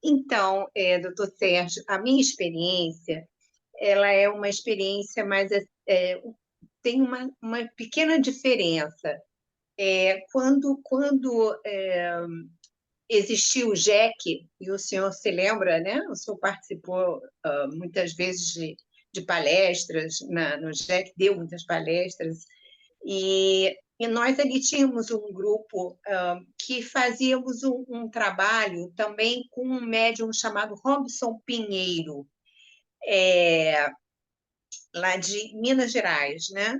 [SPEAKER 9] Então, doutor Sérgio, a minha experiência, ela é uma experiência, mas tem uma pequena diferença. Quando existiu o JEC, e o senhor se lembra, né? O senhor participou muitas vezes de palestras no JEC, deu muitas palestras, e nós ali tínhamos um grupo que fazíamos um trabalho também com um médium chamado Robson Pinheiro, lá de Minas Gerais, né?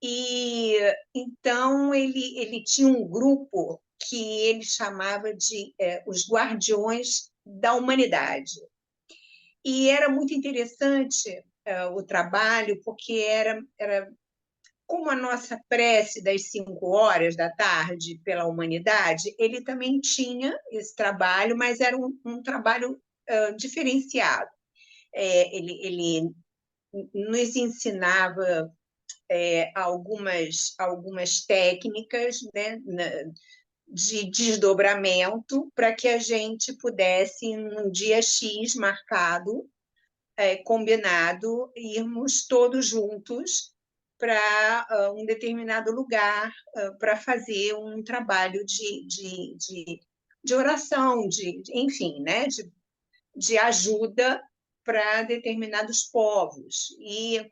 [SPEAKER 9] E então ele tinha um grupo que ele chamava de os Guardiões da Humanidade. E era muito interessante o trabalho, porque era como a nossa prece das 5 horas da tarde pela humanidade, ele também tinha esse trabalho, mas era um trabalho diferenciado. Ele nos ensinava algumas técnicas, né, de desdobramento para que a gente pudesse, num dia X marcado, combinado, irmos todos juntos para um determinado lugar para fazer um trabalho de oração, enfim, né, de ajuda para determinados povos. E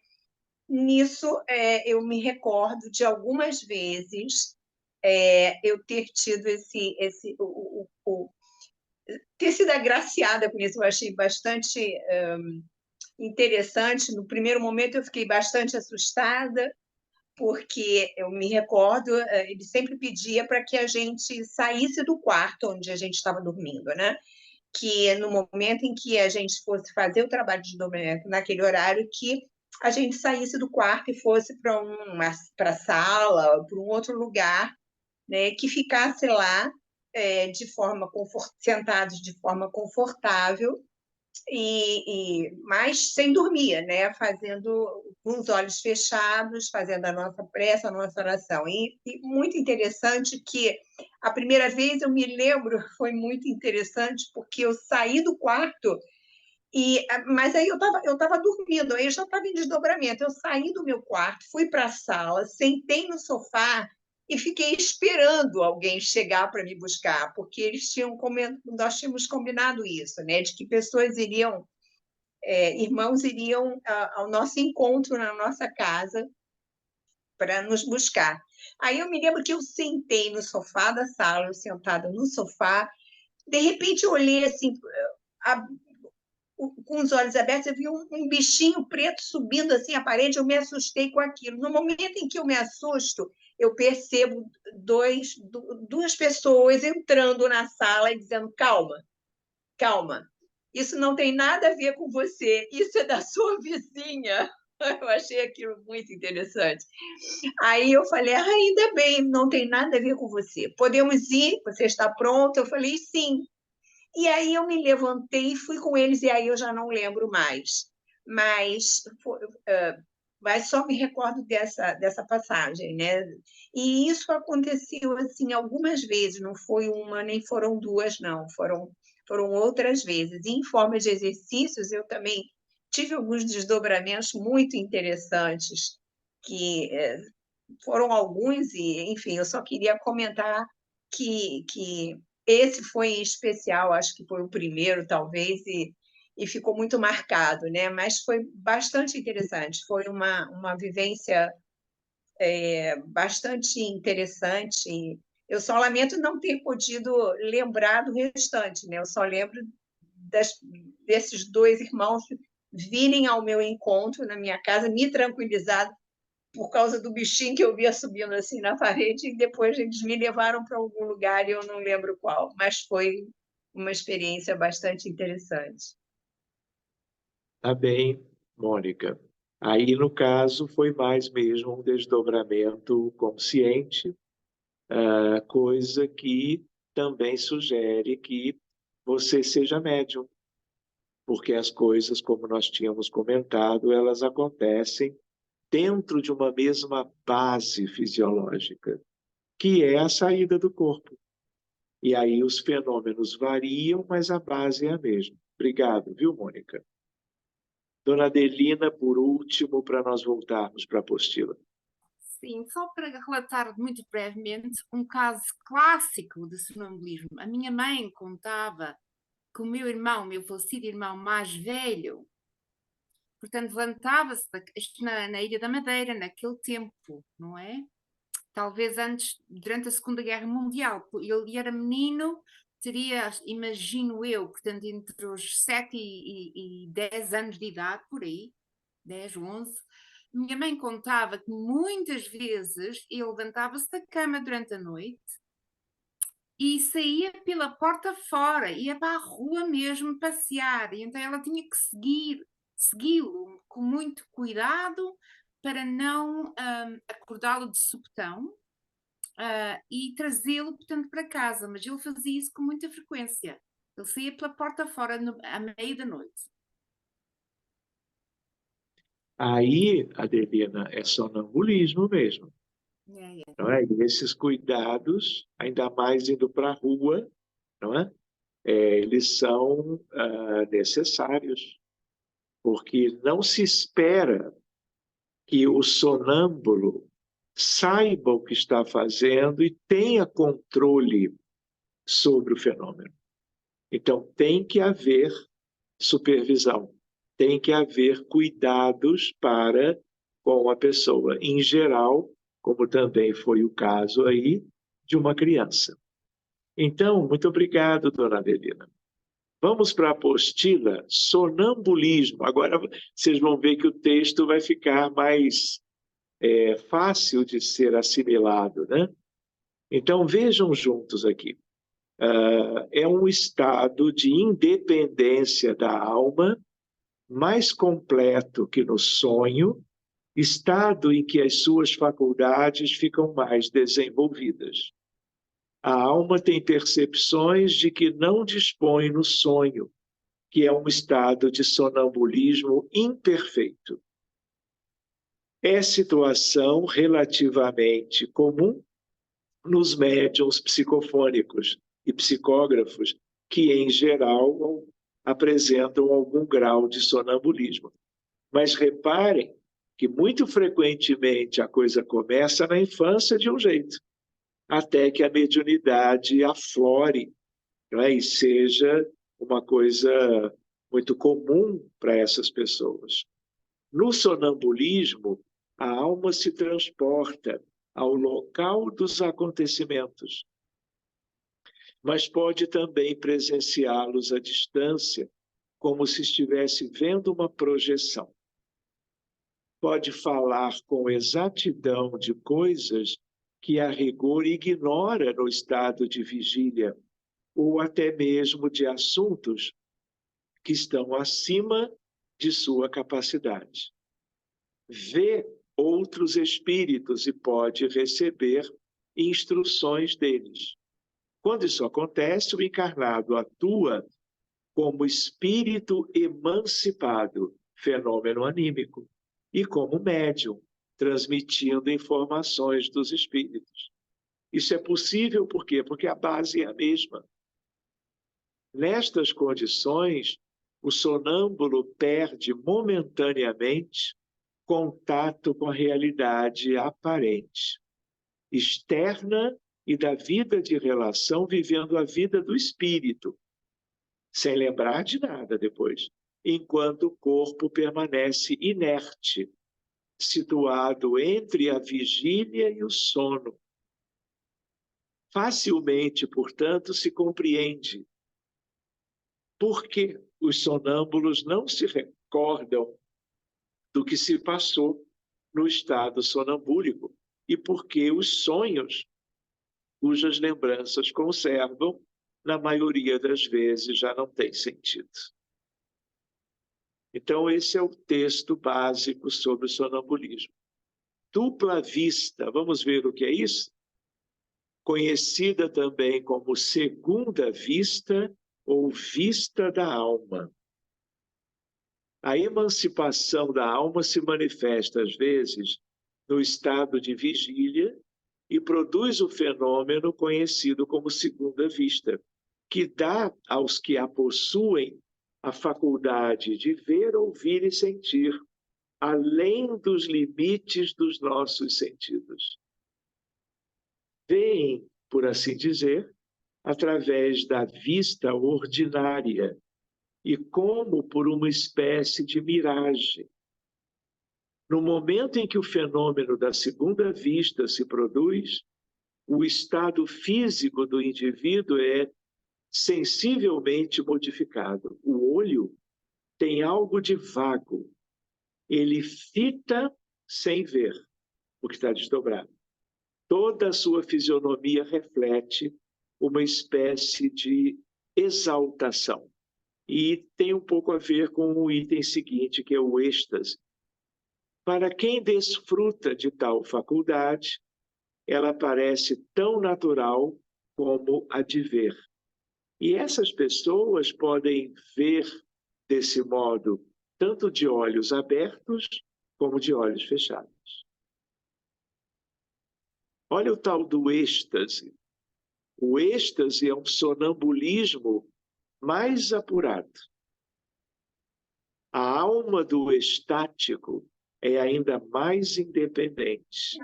[SPEAKER 9] nisso eu me recordo de algumas vezes eu ter tido ter sido agraciada com isso. Eu achei bastante interessante. No primeiro momento eu fiquei bastante assustada, porque eu me recordo, ele sempre pedia para que a gente saísse do quarto onde a gente estava dormindo, né? Que no momento em que a gente fosse fazer o trabalho de desdobramento, naquele horário, que a gente saísse do quarto e fosse para a sala, para um outro lugar, né, que ficasse lá sentados de forma confortável, mas sem dormir, né, fazendo com os olhos fechados, fazendo a nossa prece, a nossa oração. E muito interessante que a primeira vez eu me lembro, foi muito interessante, porque eu saí do quarto, mas aí eu estava dormindo, aí eu já estava em desdobramento. Eu saí do meu quarto, fui para a sala, sentei no sofá e fiquei esperando alguém chegar para me buscar, porque nós tínhamos combinado isso, né, de que pessoas iriam, irmãos iriam ao nosso encontro na nossa casa para nos buscar. Aí eu me lembro que eu sentei no sofá da sala, eu sentada no sofá, de repente eu olhei assim, com os olhos abertos, eu vi um bichinho preto subindo assim a parede, eu me assustei com aquilo. No momento em que eu me assusto, eu percebo duas pessoas entrando na sala e dizendo: calma, calma, isso não tem nada a ver com você, isso é da sua vizinha. Eu achei aquilo muito interessante. Aí eu falei: ainda bem, não tem nada a ver com você. Podemos ir? Você está pronta? Eu falei: sim. E aí eu me levantei e fui com eles, e aí eu já não lembro mais. Mas só me recordo dessa passagem, né? E isso aconteceu assim algumas vezes, não foi uma nem foram duas, não, foram outras vezes. E em forma de exercícios, eu também tive alguns desdobramentos muito interessantes, que foram alguns, e enfim, eu só queria comentar que esse foi em especial, acho que foi o primeiro, talvez, e ficou muito marcado, né? Mas foi bastante interessante, foi uma vivência bastante interessante. Eu só lamento não ter podido lembrar do restante, né? Eu só lembro desses dois irmãos virem ao meu encontro na minha casa, me tranquilizar por causa do bichinho que eu via subindo assim na parede, e depois eles me levaram para algum lugar e eu não lembro qual, mas foi uma experiência bastante interessante.
[SPEAKER 1] Tá bem, Mônica. Aí, no caso, foi mais mesmo um desdobramento consciente, coisa que também sugere que você seja médium, porque as coisas, como nós tínhamos comentado, elas acontecem dentro de uma mesma base fisiológica, que é a saída do corpo. E aí os fenômenos variam, mas a base é a mesma. Obrigado, viu, Mônica? Dona Adelina, por último, para nós voltarmos para a apostila.
[SPEAKER 8] Sim, só para relatar muito brevemente um caso clássico de sonambulismo. A minha mãe contava que o meu falecido irmão mais velho, portanto, levantava-se na Ilha da Madeira, naquele tempo, não é? Talvez antes, durante a Segunda Guerra Mundial. Ele era menino, teria, imagino eu, portanto, entre os 7 e 10 anos de idade, por aí, 10, 11. Minha mãe contava que muitas vezes ele levantava-se da cama durante a noite e saía pela porta fora, ia para a rua mesmo passear, e então ela tinha que segui-lo com muito cuidado para não acordá-lo de supetão e trazê-lo, portanto, para casa, mas ele fazia isso com muita frequência. Ele saía pela porta fora à meia da noite.
[SPEAKER 1] Aí, Adelina, é sonambulismo mesmo.
[SPEAKER 8] É, é.
[SPEAKER 1] Não é? E esses cuidados, ainda mais indo para a rua, não é? Eles são necessários, porque não se espera que o sonâmbulo saiba o que está fazendo e tenha controle sobre o fenômeno. Então, tem que haver supervisão, tem que haver cuidados para com a pessoa, em geral, como também foi o caso aí de uma criança. Então, muito obrigado, dona Adelina. Vamos para a apostila sonambulismo. Agora vocês vão ver que o texto vai ficar mais fácil de ser assimilado, né? Então, vejam juntos aqui. É um estado de independência da alma, mais completo que no sonho, estado em que as suas faculdades ficam mais desenvolvidas. A alma tem percepções de que não dispõe no sonho, que é um estado de sonambulismo imperfeito. É situação relativamente comum nos médiuns psicofônicos e psicógrafos, que, em geral, apresentam algum grau de sonambulismo. Mas reparem que, muito frequentemente, a coisa começa na infância de um jeito, até que a mediunidade aflore, não é? E seja uma coisa muito comum para essas pessoas. No sonambulismo, a alma se transporta ao local dos acontecimentos, mas pode também presenciá-los à distância, como se estivesse vendo uma projeção. Pode falar com exatidão de coisas que a rigor ignora no estado de vigília, ou até mesmo de assuntos que estão acima de sua capacidade. Vê outros espíritos e pode receber instruções deles. Quando isso acontece, o encarnado atua como espírito emancipado, fenômeno anímico, e como médium, transmitindo informações dos espíritos. Isso é possível por quê? Porque a base é a mesma. Nestas condições, o sonâmbulo perde momentaneamente contato com a realidade aparente, externa e da vida de relação, vivendo a vida do espírito, sem lembrar de nada depois, enquanto o corpo permanece inerte, situado entre a vigília e o sono. Facilmente, portanto, se compreende por que os sonâmbulos não se recordam do que se passou no estado sonambúlico e por que os sonhos, cujas lembranças conservam, na maioria das vezes já não têm sentido. Então, esse é o texto básico sobre o sonambulismo. Dupla vista, vamos ver o que é isso? Conhecida também como segunda vista ou vista da alma. A emancipação da alma se manifesta, às vezes, no estado de vigília e produz o fenômeno conhecido como segunda vista, que dá aos que a possuem a faculdade de ver, ouvir e sentir, além dos limites dos nossos sentidos. Veem, por assim dizer, através da vista ordinária e como por uma espécie de miragem. No momento em que o fenômeno da segunda vista se produz, o estado físico do indivíduo é sensivelmente modificado. O olho tem algo de vago. Ele fita sem ver o que está desdobrado. Toda a sua fisionomia reflete uma espécie de exaltação. E tem um pouco a ver com o item seguinte, que é o êxtase. Para quem desfruta de tal faculdade, ela parece tão natural como a de ver. E essas pessoas podem ver desse modo, tanto de olhos abertos, como de olhos fechados. Olha o tal do êxtase. O êxtase é um sonambulismo mais apurado. A alma do estático é ainda mais independente.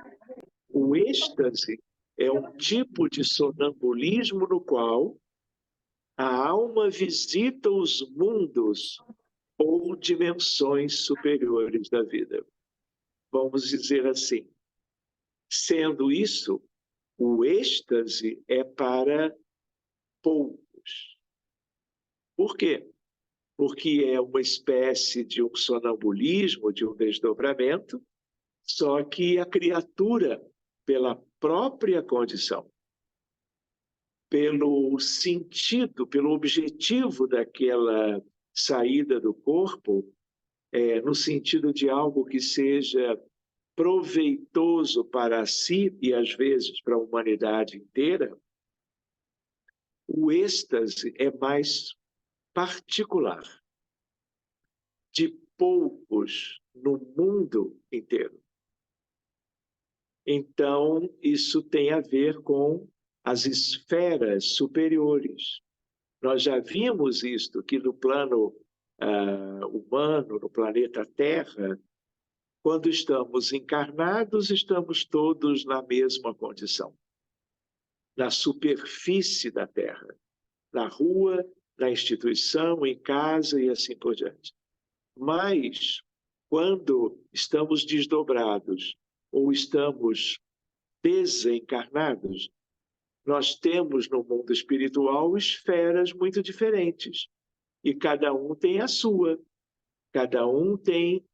[SPEAKER 1] O êxtase é um tipo de sonambulismo no qual a alma visita os mundos ou dimensões superiores da vida. Vamos dizer assim, sendo isso, o êxtase é para poucos. Por quê? Porque é uma espécie de um sonambulismo, de um desdobramento, só que a criatura, pela própria condição, pelo sentido, pelo objetivo daquela saída do corpo, no sentido de algo que seja proveitoso para si e às vezes para a humanidade inteira, o êxtase é mais particular, de poucos no mundo inteiro. Então, isso tem a ver com as esferas superiores. Nós já vimos isto, que no plano humano, no planeta Terra, quando estamos encarnados, estamos todos na mesma condição. Na superfície da Terra, na rua, na instituição, em casa e assim por diante. Mas, quando estamos desdobrados ou estamos desencarnados, nós temos no mundo espiritual esferas muito diferentes. E cada um tem a sua. Cada um tem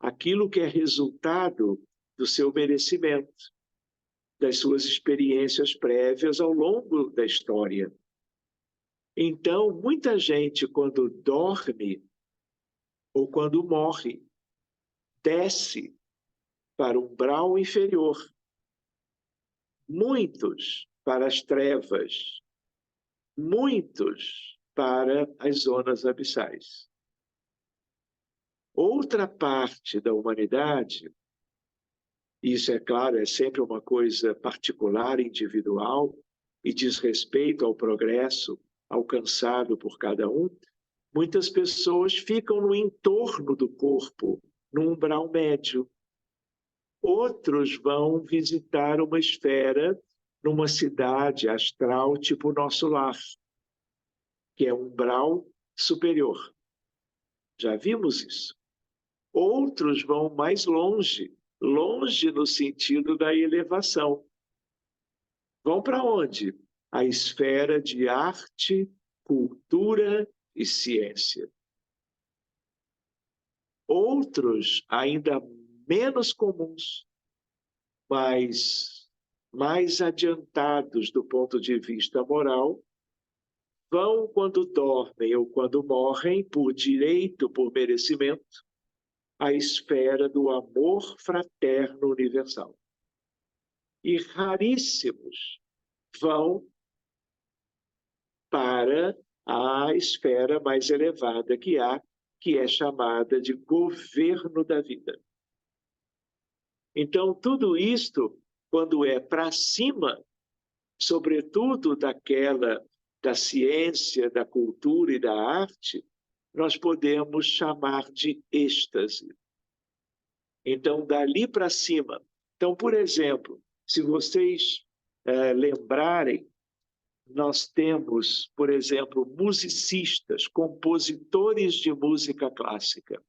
[SPEAKER 1] aquilo que é resultado do seu merecimento, das suas experiências prévias ao longo da história. Então, muita gente, quando dorme ou quando morre, desce para o umbral inferior. Muitos para as trevas, muitos para as zonas abissais. Outra parte da humanidade, isso é claro, é sempre uma coisa particular, individual, e diz respeito ao progresso alcançado por cada um, muitas pessoas ficam no entorno do corpo, no umbral médio. Outros vão visitar uma esfera numa cidade astral tipo nosso lar, que é um umbral superior. Já vimos isso. Outros vão mais longe, longe no sentido da elevação. Vão para onde? A esfera de arte, cultura e ciência. Outros, ainda menos comuns, mas mais adiantados do ponto de vista moral, vão quando dormem ou quando morrem, por direito, por merecimento, à esfera do amor fraterno universal. E raríssimos vão para a esfera mais elevada que há, que é chamada de governo da vida. Então, tudo isto, quando é para cima, sobretudo da ciência, da cultura e da arte, nós podemos chamar de êxtase. Então, dali para cima. Então, por exemplo, se vocês lembrarem, nós temos, por exemplo, musicistas, compositores de música clássica.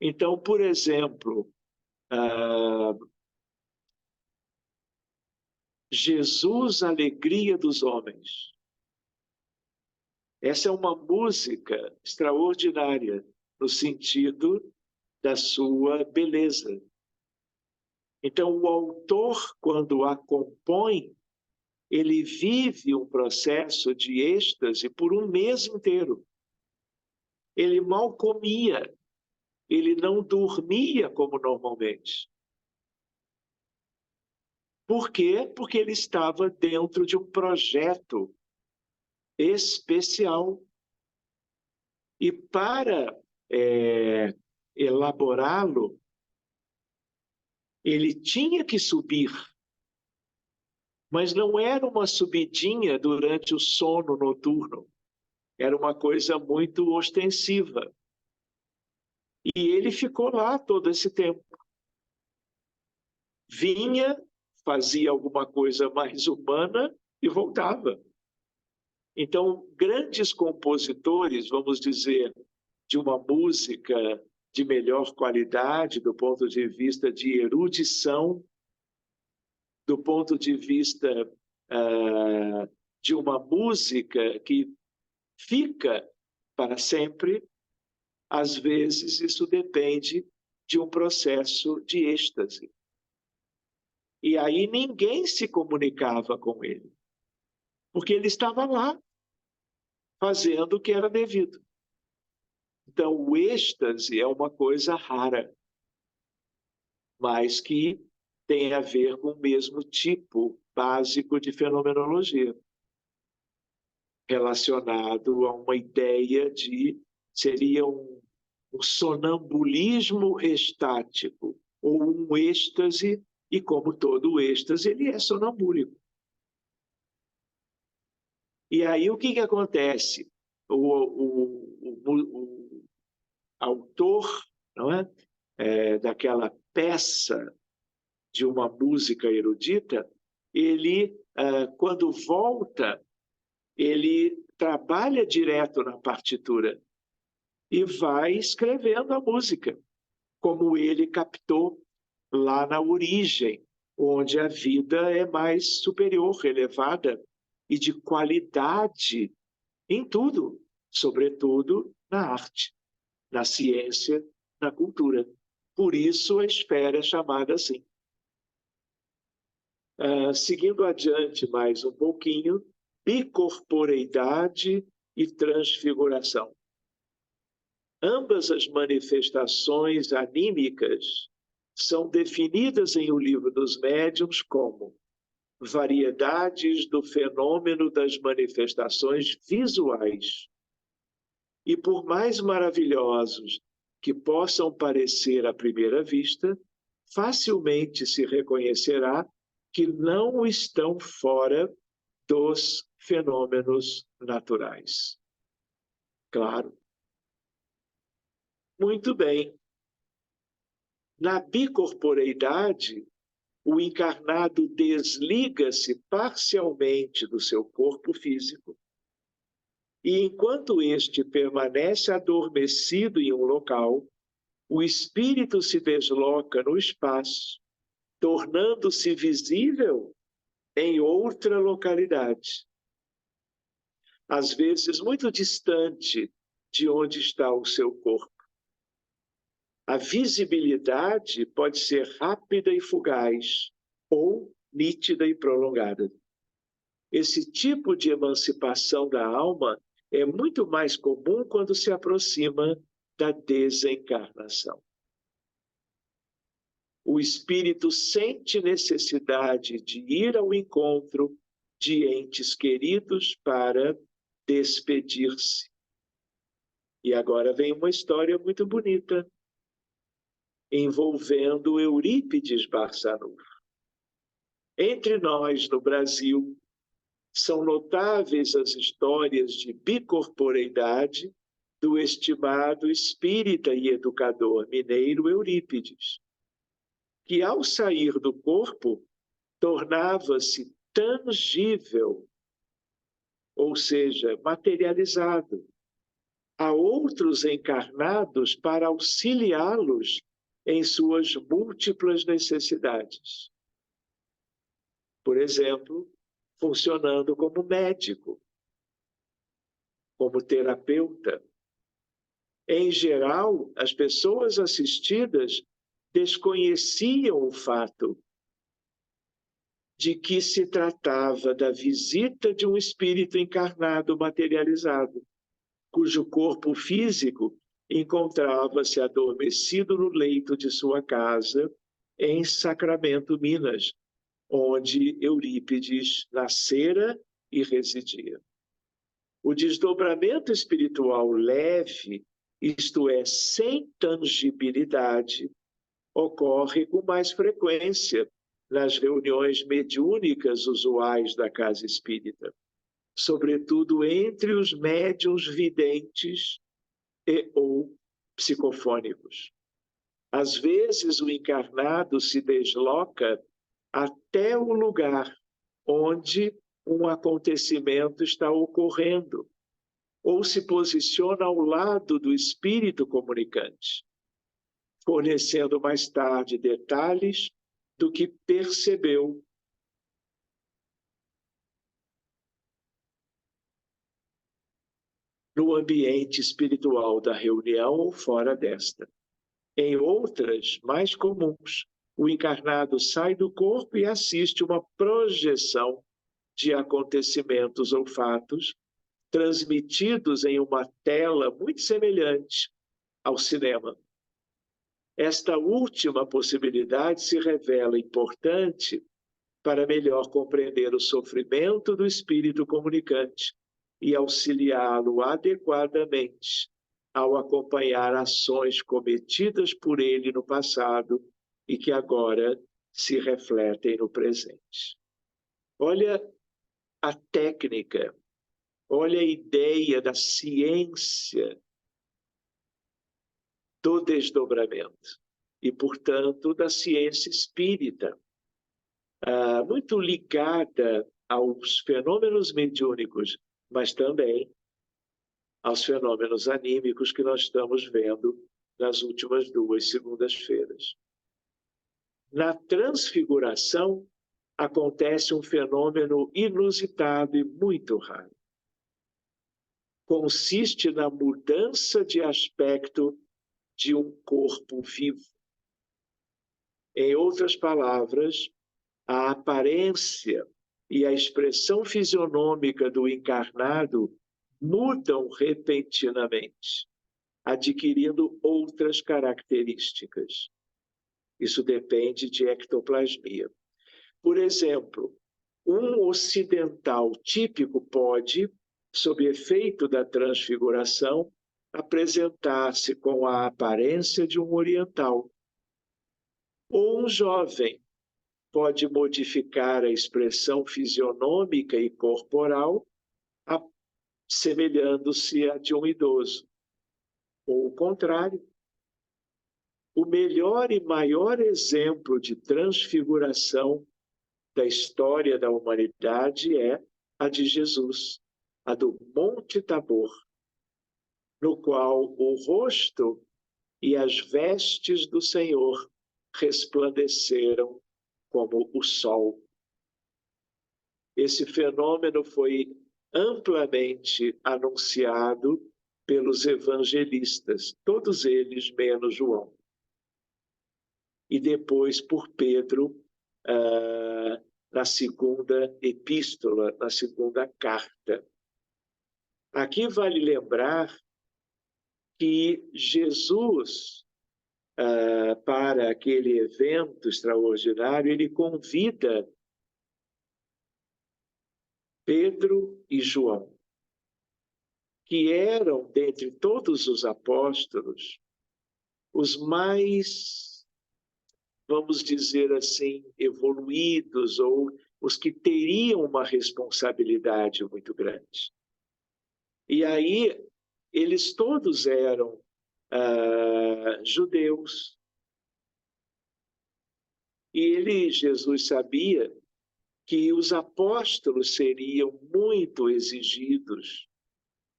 [SPEAKER 1] Então, por exemplo, Jesus, Alegria dos Homens. Essa é uma música extraordinária, no sentido da sua beleza. Então, o autor, quando a compõe, ele vive um processo de êxtase por um mês inteiro. Ele mal comia, ele não dormia como normalmente. Por quê? Porque ele estava dentro de um projeto especial. E para elaborá-lo, ele tinha que subir, mas não era uma subidinha durante o sono noturno, era uma coisa muito ostensiva. E ele ficou lá todo esse tempo. Vinha, fazia alguma coisa mais humana e voltava. Então, grandes compositores, vamos dizer, de uma música de melhor qualidade, do ponto de vista de erudição, do ponto de vista de uma música que fica para sempre, às vezes isso depende de um processo de êxtase. E aí ninguém se comunicava com ele, porque ele estava lá, fazendo o que era devido. Então, o êxtase é uma coisa rara, mas que tem a ver com o mesmo tipo básico de fenomenologia, relacionado a uma ideia de seria um sonambulismo estático, ou um êxtase, e como todo êxtase, ele é sonambúlico. E aí o que acontece? O autor, não é? Daquela peça de uma música erudita, ele, quando volta, ele trabalha direto na partitura e vai escrevendo a música, como ele captou lá na origem, onde a vida é mais superior, elevada e de qualidade em tudo, sobretudo na arte, na ciência, na cultura. Por isso a esfera é chamada assim. Seguindo adiante mais um pouquinho, bicorporeidade e transfiguração. Ambas as manifestações anímicas são definidas em O Livro dos Médiuns como variedades do fenômeno das manifestações visuais. E por mais maravilhosos que possam parecer à primeira vista, facilmente se reconhecerá que não estão fora dos fenômenos naturais. Claro. Muito bem. Na bicorporeidade, o encarnado desliga-se parcialmente do seu corpo físico e, enquanto este permanece adormecido em um local, o espírito se desloca no espaço, tornando-se visível em outra localidade, às vezes muito distante de onde está o seu corpo. A visibilidade pode ser rápida e fugaz, ou nítida e prolongada. Esse tipo de emancipação da alma é muito mais comum quando se aproxima da desencarnação. O espírito sente necessidade de ir ao encontro de entes queridos para despedir-se. E agora vem uma história muito bonita, envolvendo Eurípides Barçanufo. Entre nós, no Brasil, são notáveis as histórias de bicorporeidade do estimado espírita e educador mineiro Eurípides, que ao sair do corpo tornava-se tangível, ou seja, materializado, a outros encarnados para auxiliá-los em suas múltiplas necessidades. Por exemplo, funcionando como médico, como terapeuta. Em geral, as pessoas assistidas desconheciam o fato de que se tratava da visita de um espírito encarnado materializado, cujo corpo físico encontrava-se adormecido no leito de sua casa, em Sacramento, Minas, onde Eurípides nascera e residia. O desdobramento espiritual leve isto é, sem tangibilidade, ocorre com mais frequência nas reuniões mediúnicas usuais da casa espírita, sobretudo entre os médiuns videntes e ou psicofônicos. Às vezes, o encarnado se desloca até o lugar onde um acontecimento está ocorrendo, ou se posiciona ao lado do espírito comunicante, fornecendo mais tarde detalhes do que percebeu no ambiente espiritual da reunião ou fora desta. Em outras, mais comuns, o encarnado sai do corpo e assiste uma projeção de acontecimentos ou fatos transmitidos em uma tela muito semelhante ao cinema. Esta última possibilidade se revela importante para melhor compreender o sofrimento do espírito comunicante e auxiliá-lo adequadamente ao acompanhar ações cometidas por ele no passado e que agora se refletem no presente. Olha a técnica, olha a ideia da ciência do desdobramento e, portanto, da ciência espírita, muito ligada aos fenômenos mediúnicos, mas também aos fenômenos anímicos que nós estamos vendo nas últimas 2 segundas-feiras. Na transfiguração, acontece um fenômeno inusitado e muito raro. Consiste na mudança de aspecto de um corpo vivo. Em outras palavras, a aparência e a expressão fisionômica do encarnado mudam repentinamente, adquirindo outras características. Isso depende de ectoplasmia. Por exemplo, um ocidental típico pode, sob efeito da transfiguração, apresentar-se com a aparência de um oriental. Ou um jovem pode modificar a expressão fisionômica e corporal, semelhando-se a de um idoso. Ou o contrário. O melhor e maior exemplo de transfiguração da história da humanidade é a de Jesus, a do Monte Tabor, no qual o rosto e as vestes do Senhor resplandeceram como o sol. Esse fenômeno foi amplamente anunciado pelos evangelistas, todos eles menos João. E depois por Pedro, na segunda epístola, na segunda carta. Aqui vale lembrar que Jesus, para aquele evento extraordinário, ele convida Pedro e João, que eram, dentre todos os apóstolos, os mais, vamos dizer assim, evoluídos, ou os que teriam uma responsabilidade muito grande. E aí, eles todos eram judeus. E Jesus sabia que os apóstolos seriam muito exigidos,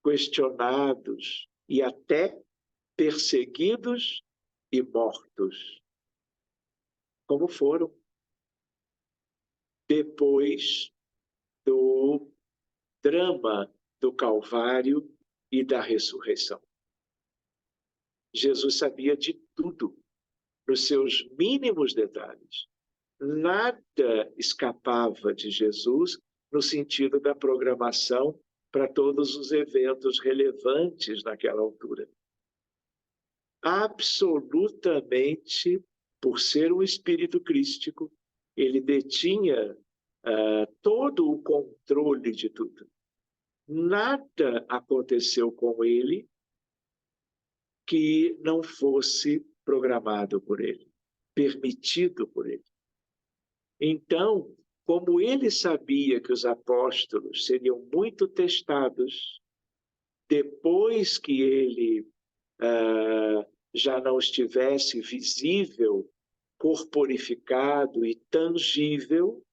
[SPEAKER 1] questionados e até perseguidos e mortos, como foram depois do drama do Calvário e da ressurreição. Jesus sabia de tudo, nos seus mínimos detalhes. Nada escapava de Jesus no sentido da programação para todos os eventos relevantes naquela altura. Absolutamente, por ser um espírito crístico, ele detinha todo o controle de tudo. Nada aconteceu com ele que não fosse programado por ele, permitido por ele. Então, como ele sabia que os apóstolos seriam muito testados depois que ele já não estivesse visível, corporificado e tangível,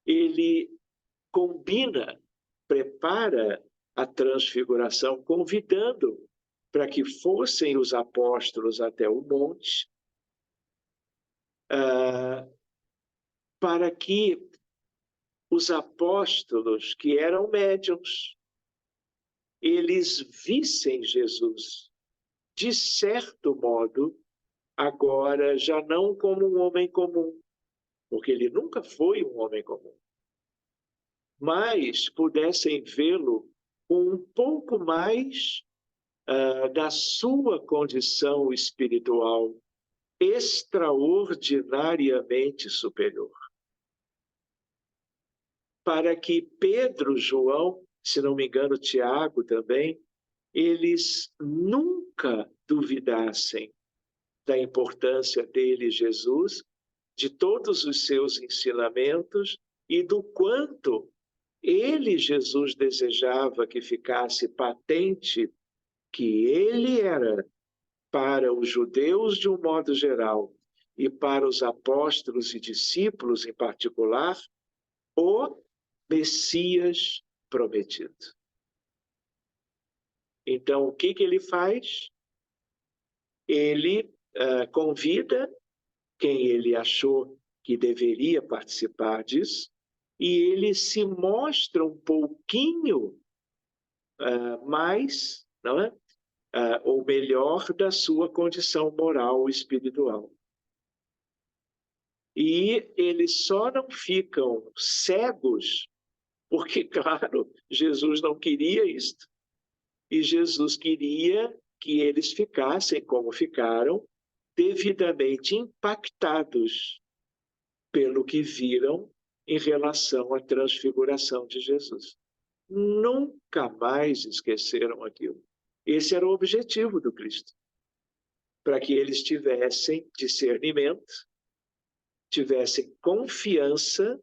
[SPEAKER 1] ele prepara a transfiguração, convidando para que fossem os apóstolos até o monte, para que os apóstolos, que eram médiuns, eles vissem Jesus, de certo modo, agora já não como um homem comum, porque ele nunca foi um homem comum, mas pudessem vê-lo com um pouco mais da sua condição espiritual extraordinariamente superior. Para que Pedro, João, se não me engano, Tiago também, eles nunca duvidassem da importância dele, Jesus, de todos os seus ensinamentos e do quanto ele, Jesus, desejava que ficasse patente que ele era, para os judeus de um modo geral e para os apóstolos e discípulos em particular, o Messias prometido. Então, o que ele faz? Ele convida quem ele achou que deveria participar disso, e ele se mostra um pouquinho mais, não é? Ou melhor, da sua condição moral e espiritual. E eles só não ficam cegos porque, claro, Jesus não queria isto. E Jesus queria que eles ficassem como ficaram, devidamente impactados pelo que viram em relação à transfiguração de Jesus. Nunca mais esqueceram aquilo. Esse era o objetivo do Cristo, para que eles tivessem discernimento, tivessem confiança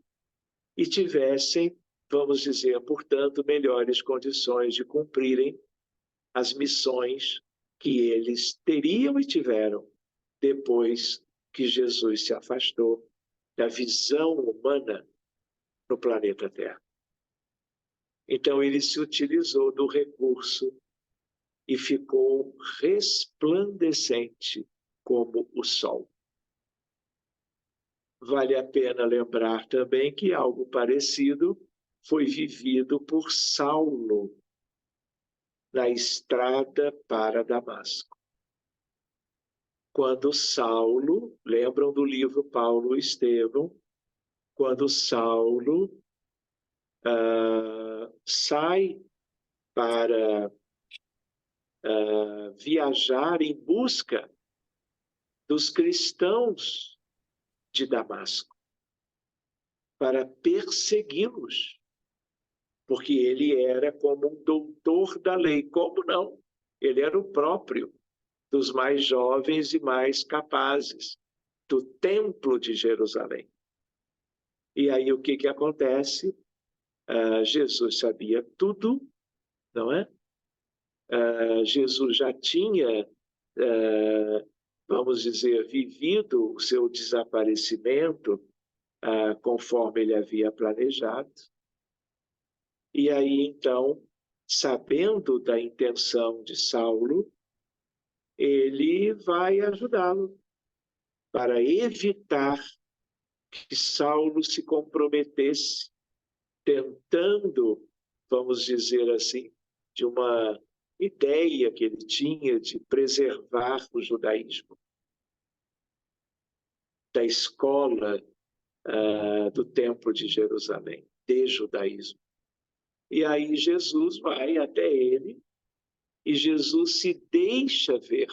[SPEAKER 1] e tivessem, vamos dizer, portanto, melhores condições de cumprirem as missões que eles teriam e tiveram depois que Jesus se afastou da visão humana no planeta Terra. Então, ele se utilizou do recurso e ficou resplandecente como o sol. Vale a pena lembrar também que algo parecido foi vivido por Saulo na estrada para Damasco. Quando Saulo, lembram do livro Paulo e Estevão, quando Saulo sai para viajar em busca dos cristãos de Damasco, para persegui-los, porque ele era como um doutor da lei. Como não? Ele era o próprio dos mais jovens e mais capazes do Templo de Jerusalém. E aí o que acontece? Jesus sabia tudo, não é? Jesus já tinha, vamos dizer, vivido o seu desaparecimento conforme ele havia planejado. E aí, então, sabendo da intenção de Saulo, ele vai ajudá-lo para evitar que Saulo se comprometesse, tentando, vamos dizer assim, de uma ideia que ele tinha de preservar o judaísmo, da escola do Templo de Jerusalém, de judaísmo. E aí Jesus vai até ele e Jesus se deixa ver,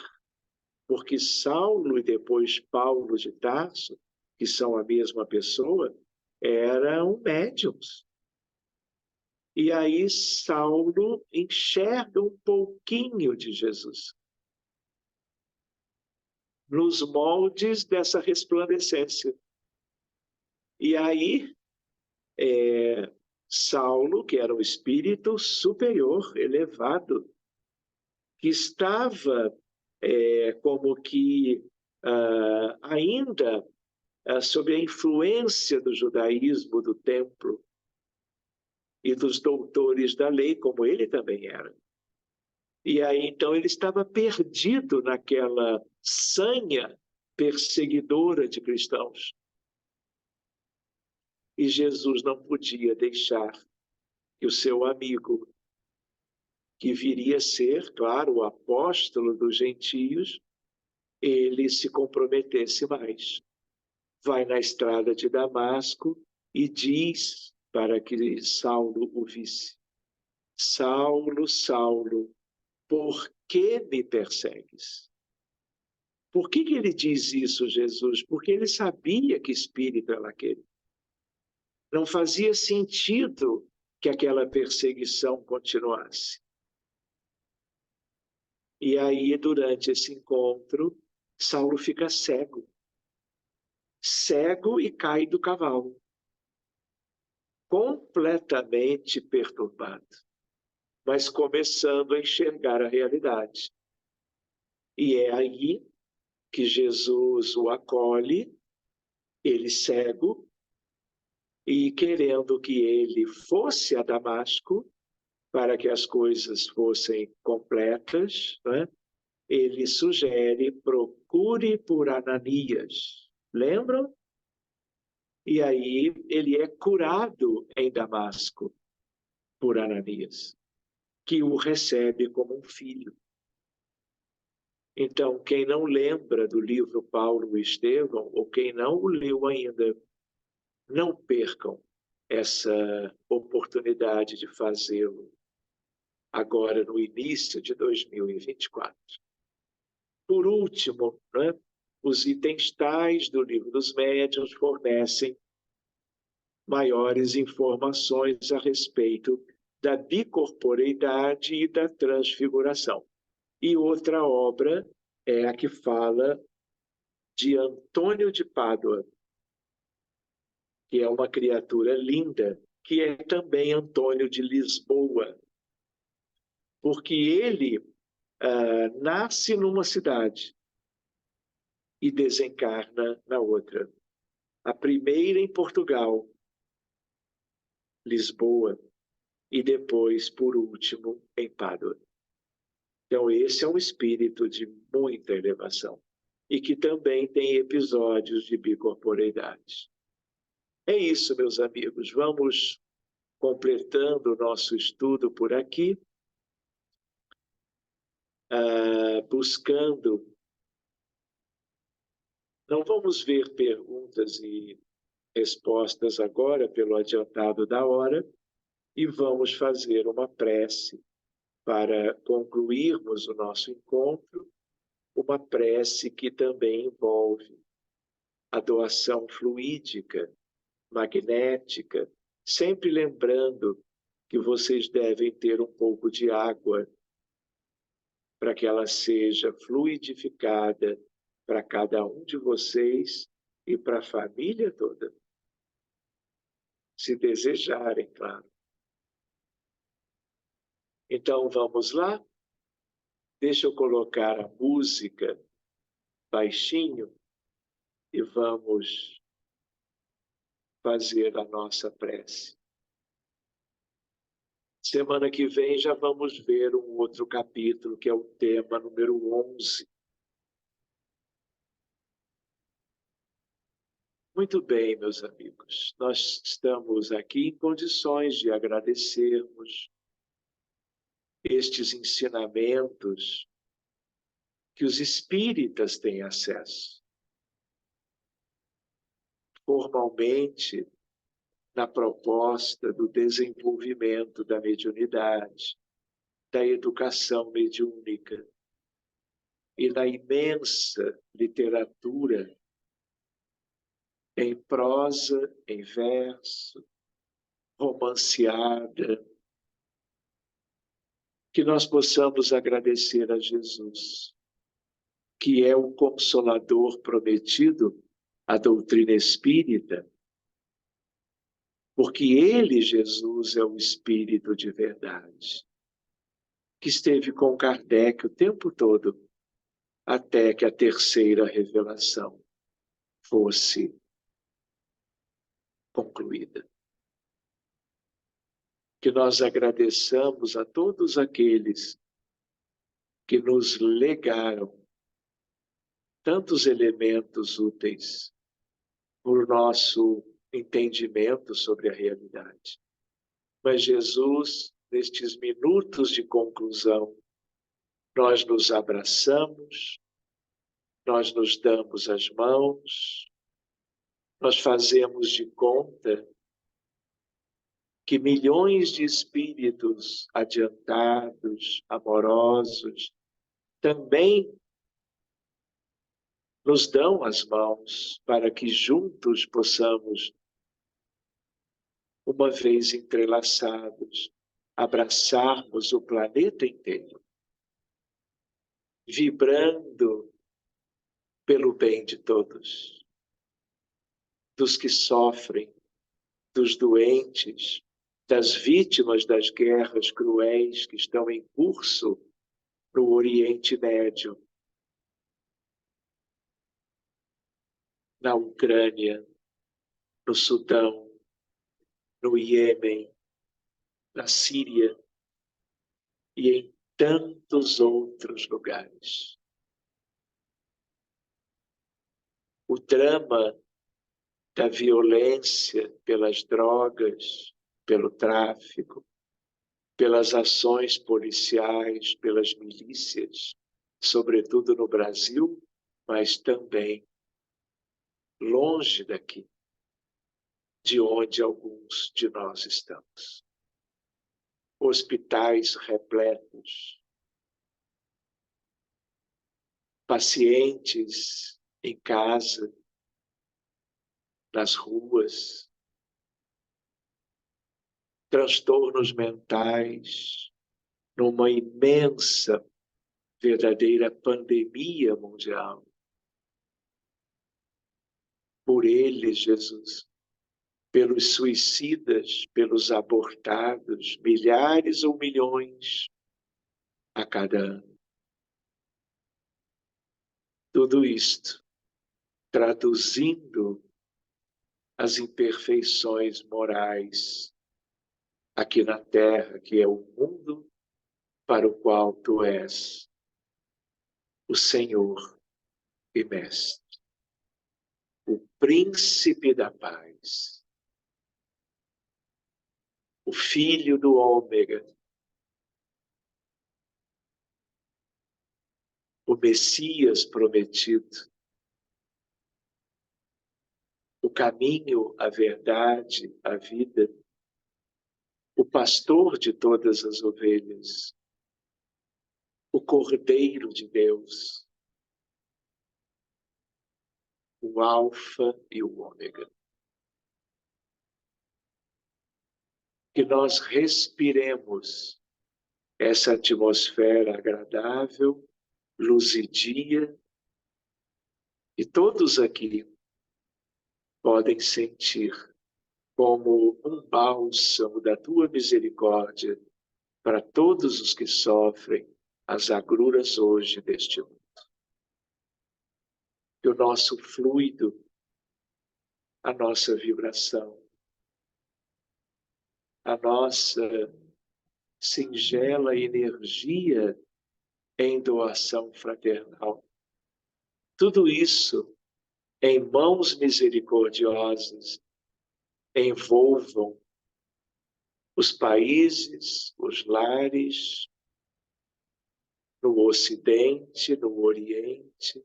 [SPEAKER 1] porque Saulo e depois Paulo de Tarso, que são a mesma pessoa, eram médiuns. E aí Saulo enxerga um pouquinho de Jesus. nos moldes dessa resplandecência. E aí, Saulo, que era um espírito superior, elevado, que estava como que ainda sob a influência do judaísmo, do templo e dos doutores da lei, como ele também era. E aí, então, ele estava perdido naquela sanha perseguidora de cristãos. E Jesus não podia deixar que o seu amigo, que viria a ser, claro, o apóstolo dos gentios, ele se comprometesse mais. Vai na estrada de Damasco e diz para que Saulo o visse: Saulo, Saulo, por que me persegues? Por que ele diz isso, Jesus? Porque ele sabia que espírito era aquele. Não fazia sentido que aquela perseguição continuasse. E aí, durante esse encontro, Saulo fica cego. Cego e cai do cavalo. Completamente perturbado, mas começando a enxergar a realidade. E é aí que Jesus o acolhe, ele cego, e querendo que ele fosse a Damasco, para que as coisas fossem completas, né? Ele sugere: procure por Ananias. Lembram? E aí ele é curado em Damasco por Ananias, que o recebe como um filho. Então, quem não lembra do livro Paulo e Estevão, ou quem não o leu ainda, não percam essa oportunidade de fazê-lo agora no início de 2024. Por último, né, os itens tais do Livro dos Médiuns fornecem maiores informações a respeito da bicorporeidade e da transfiguração. E outra obra é a que fala de Antônio de Pádua, que é uma criatura linda, que é também Antônio de Lisboa, porque ele nasce numa cidade e desencarna na outra. A primeira em Portugal, Lisboa, e depois, por último, em Pádua. Então, esse é um espírito de muita elevação e que também tem episódios de bicorporeidade. É isso, meus amigos. Vamos completando o nosso estudo por aqui, buscando. Não vamos ver perguntas e respostas agora, pelo adiantado da hora, e vamos fazer uma prece para concluirmos o nosso encontro, uma prece que também envolve a doação fluídica, magnética, sempre lembrando que vocês devem ter um pouco de água para que ela seja fluidificada para cada um de vocês e para a família toda, se desejarem, claro. Então, vamos lá? Deixa eu colocar a música baixinho e vamos fazer a nossa prece. Semana que vem já vamos ver um outro capítulo, que é o tema número 11. Muito bem, meus amigos. Nós estamos aqui em condições de agradecermos estes ensinamentos que os espíritas têm acesso. Formalmente, na proposta do desenvolvimento da mediunidade, da educação mediúnica e da imensa literatura em prosa, em verso, romanceada, que nós possamos agradecer a Jesus que é o Consolador prometido, a doutrina espírita, porque ele, Jesus, é o Espírito de verdade, que esteve com Kardec o tempo todo, até que a terceira revelação fosse concluída. Que nós agradeçamos a todos aqueles que nos legaram tantos elementos úteis por nosso entendimento sobre a realidade. Mas Jesus, nestes minutos de conclusão, nós nos abraçamos, nós nos damos as mãos, nós fazemos de conta que milhões de espíritos adiantados, amorosos, também nos dão as mãos para que juntos possamos, uma vez entrelaçados, abraçarmos o planeta inteiro, vibrando pelo bem de todos, dos que sofrem, dos doentes, das vítimas das guerras cruéis que estão em curso no Oriente Médio, na Ucrânia, no Sudão, no Iêmen, na Síria e em tantos outros lugares. O drama da violência pelas drogas, pelo tráfico, pelas ações policiais, pelas milícias, sobretudo no Brasil, mas também longe daqui, de onde alguns de nós estamos. Hospitais repletos, pacientes em casa, nas ruas, transtornos mentais, numa imensa, verdadeira pandemia mundial. Por eles, Jesus, pelos suicidas, pelos abortados, milhares ou milhões a cada ano. Tudo isto traduzindo as imperfeições morais aqui na Terra, que é o mundo para o qual tu és o Senhor e Mestre, o Príncipe da Paz, o Filho do Ômega, o Messias prometido, o caminho, a verdade, a vida, o pastor de todas as ovelhas, o Cordeiro de Deus, o Alfa e o Ômega. Que nós respiremos essa atmosfera agradável, luzidia, e todos aqui podem sentir como um bálsamo da tua misericórdia para todos os que sofrem as agruras hoje deste mundo. Que o nosso fluido, a nossa vibração, a nossa singela energia em doação fraternal, tudo isso em mãos misericordiosas envolvam os países, os lares, no Ocidente, no Oriente,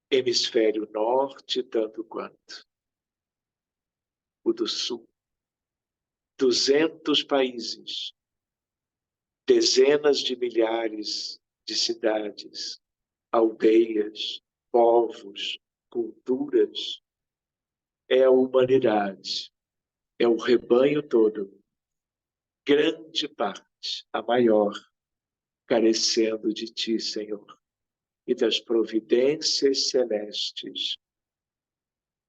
[SPEAKER 1] hemisfério norte, tanto quanto o do sul. 200 países, dezenas de milhares de cidades, aldeias, povos, culturas, é a humanidade, é o rebanho todo, grande parte, a maior, carecendo de ti, Senhor, e das providências celestes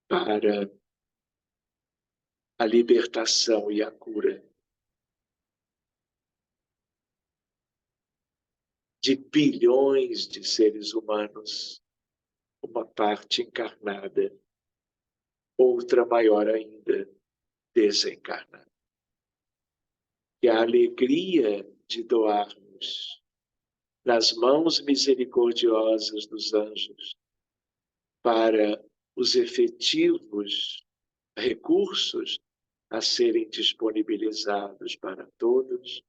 [SPEAKER 1] para a libertação e a cura de bilhões de seres humanos, uma parte encarnada, outra maior ainda, desencarnada. E a alegria de doarmos nas mãos misericordiosas dos anjos para os efetivos recursos a serem disponibilizados para todos,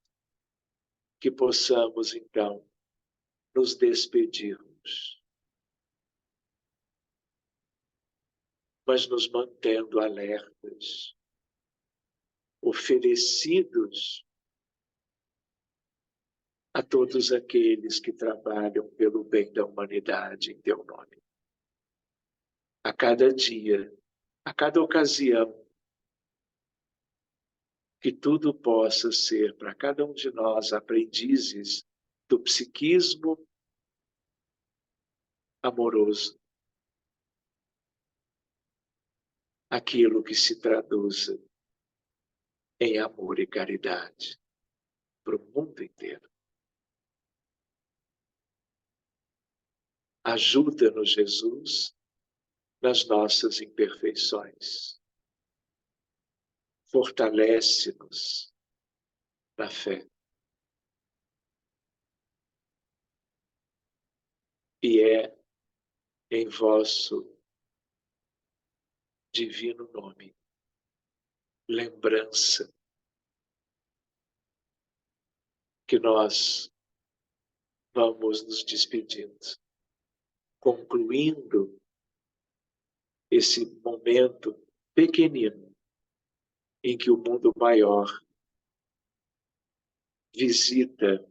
[SPEAKER 1] que possamos, então, nos despedirmos, mas nos mantendo alertas, oferecidos a todos aqueles que trabalham pelo bem da humanidade em teu nome. A cada dia, a cada ocasião, que tudo possa ser para cada um de nós aprendizes do psiquismo amoroso, aquilo que se traduza em amor e caridade para o mundo inteiro. Ajuda-nos, Jesus, nas nossas imperfeições. Fortalece-nos na fé. E é em vosso divino nome, lembrança, que nós vamos nos despedindo, concluindo esse momento pequenino em que o mundo maior visita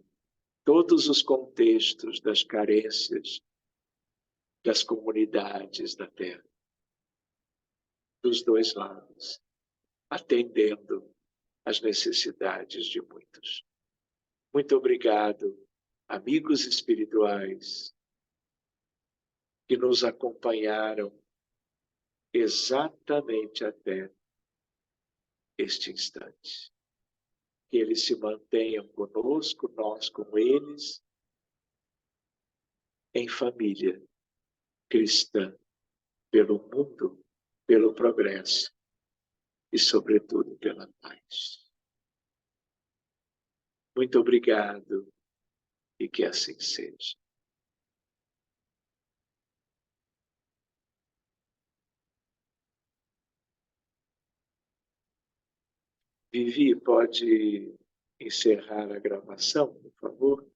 [SPEAKER 1] todos os contextos das carências das comunidades da Terra, dos dois lados, atendendo às necessidades de muitos. Muito obrigado, amigos espirituais, que nos acompanharam exatamente até este instante. Que eles se mantenham conosco, nós com eles, em família cristã, pelo mundo, pelo progresso e, sobretudo, pela paz. Muito obrigado e que assim seja. Vivi, pode encerrar a gravação, por favor?